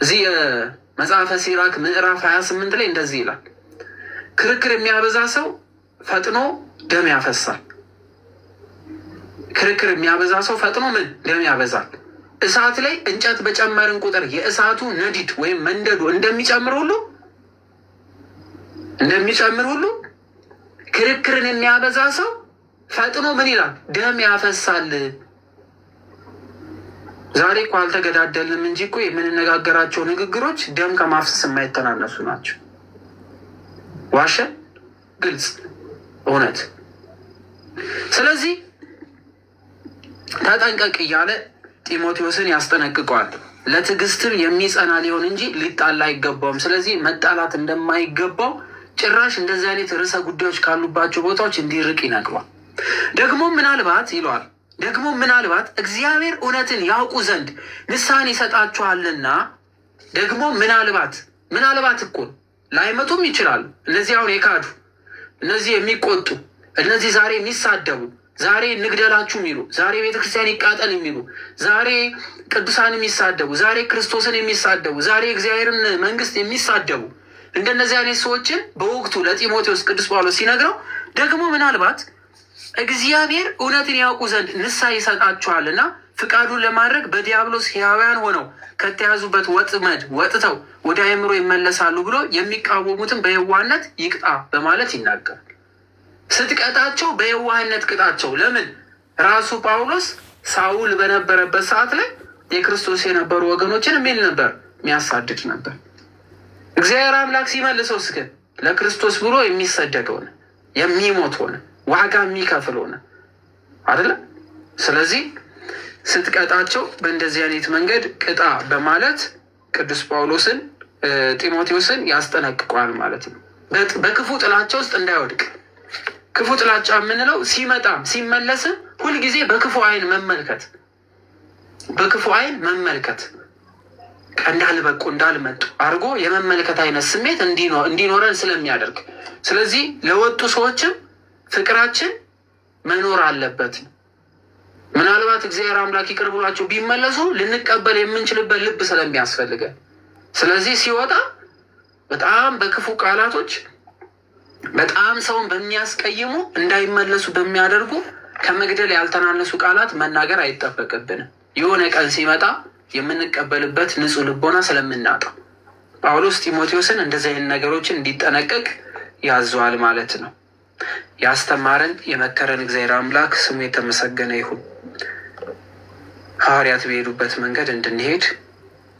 እዚህ መጽሐፈ ሲራክ ምዕራፍ 28 ላይ እንደዚህ ይላል፣ ክርክር የሚያበዛ ሰው ፈጥኖ ደም ያፈሳል። ክርክር የሚያበዛ ሰው ፈጥኖ ምን ደም ያበዛል። እሳት ላይ እንጨት በጨመርን ቁጥር የእሳቱ ነዲድ ወይም መንደዱ እንደሚጨምር ሁሉ ክርክርን የሚያበዛ ሰው ፈጥኖ ምን ይላል? ደም ያፈሳል። ዛሬ እኮ አልተገዳደልንም እንጂ እኮ የምንነጋገራቸው ንግግሮች ደም ከማፍሰስ የማይተናነሱ ናቸው። ዋሸን? ግልጽ እውነት። ስለዚህ ተጠንቀቅ እያለ ጢሞቴዎስን ያስጠነቅቀዋል። ለትዕግስትም የሚጸና ሊሆን እንጂ ሊጣላ አይገባውም። ስለዚህ መጣላት እንደማይገባው ጭራሽ እንደዚህ አይነት ርዕሰ ጉዳዮች ካሉባቸው ቦታዎች እንዲርቅ ይነግሯል። ደግሞ ምናልባት ይለዋል ደግሞ እግዚአብሔር እውነትን ያውቁ ዘንድ ንስሐን ይሰጣችኋልና፣ ደግሞ ምናልባት እኮ ላይመጡም ይችላሉ። እነዚህ አሁን የካዱ፣ እነዚህ የሚቆጡ፣ እነዚህ ዛሬ የሚሳደቡ፣ ዛሬ እንግደላችሁ የሚሉ፣ ዛሬ ቤተክርስቲያን ይቃጠል የሚሉ፣ ዛሬ ቅዱሳን የሚሳደቡ፣ ዛሬ ክርስቶስን የሚሳደቡ፣ ዛሬ እግዚአብሔርን መንግስት የሚሳደቡ እንደነዚህ አይነት ሰዎችን በወቅቱ ለጢሞቴዎስ ቅዱስ ጳውሎስ ሲነግረው ደግሞ ምናልባት እግዚአብሔር እውነትን ያውቁ ዘንድ ንስሐ ይሰጣችኋልና ፍቃዱን ለማድረግ በዲያብሎስ ሕያውያን ሆነው ከተያዙበት ወጥመድ ወጥተው ወደ አእምሮ ይመለሳሉ ብሎ የሚቃወሙትን በየዋህነት ይቅጣ በማለት ይናገራል። ስትቀጣቸው በየዋህነት ቅጣቸው። ለምን? ራሱ ጳውሎስ ሳውል በነበረበት ሰዓት ላይ የክርስቶስ የነበሩ ወገኖችን የሚል ነበር፣ የሚያሳድድ ነበር። እግዚአብሔር አምላክ ሲመልሰው እስከ ለክርስቶስ ብሎ የሚሰደድ ሆነ፣ የሚሞት ሆነ፣ ዋጋ የሚከፍል ሆነ አይደለም። ስለዚህ ስትቀጣቸው በእንደዚህ አይነት መንገድ ቅጣ በማለት ቅዱስ ጳውሎስን ጢሞቴዎስን ያስጠነቅቀዋል ማለት ነው። በክፉ ጥላቻ ውስጥ እንዳይወድቅ። ክፉ ጥላቻ የምንለው ሲመጣም ሲመለስም ሁልጊዜ በክፉ አይን መመልከት እንዳልበቁ እንዳልመጡ አድርጎ የመመልከት አይነት ስሜት እንዲኖረን ስለሚያደርግ፣ ስለዚህ ለወጡ ሰዎችም ፍቅራችን መኖር አለበት። ምናልባት እግዚአብሔር አምላክ ይቅር ብሏቸው ቢመለሱ ልንቀበል የምንችልበት ልብ ስለሚያስፈልገን፣ ስለዚህ ሲወጣ በጣም በክፉ ቃላቶች በጣም ሰውን በሚያስቀይሙ እንዳይመለሱ በሚያደርጉ ከመግደል ያልተናነሱ ቃላት መናገር አይጠበቅብንም። የሆነ ቀን ሲመጣ የምንቀበልበት ንጹሕ ልቦና ስለምናጣ ጳውሎስ ጢሞቴዎስን እንደዚህ አይነት ነገሮችን እንዲጠነቀቅ ያዘዋል ማለት ነው። ያስተማረን የመከረን እግዚአብሔር አምላክ ስሙ የተመሰገነ ይሁን። ሐዋርያት በሄዱበት መንገድ እንድንሄድ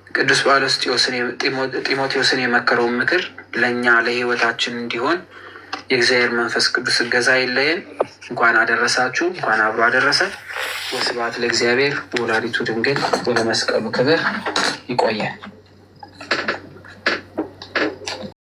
ቅዱስ ጳውሎስ ጢሞቴዎስን የመከረውን ምክር ለእኛ ለሕይወታችን እንዲሆን የእግዚአብሔር መንፈስ ቅዱስ እገዛ የለየን። እንኳን አደረሳችሁ፣ እንኳን አብሮ አደረሰ። ወስብሐት ለእግዚአብሔር ወለወላዲቱ ድንግል ወለመስቀሉ ክብር። ይቆያል።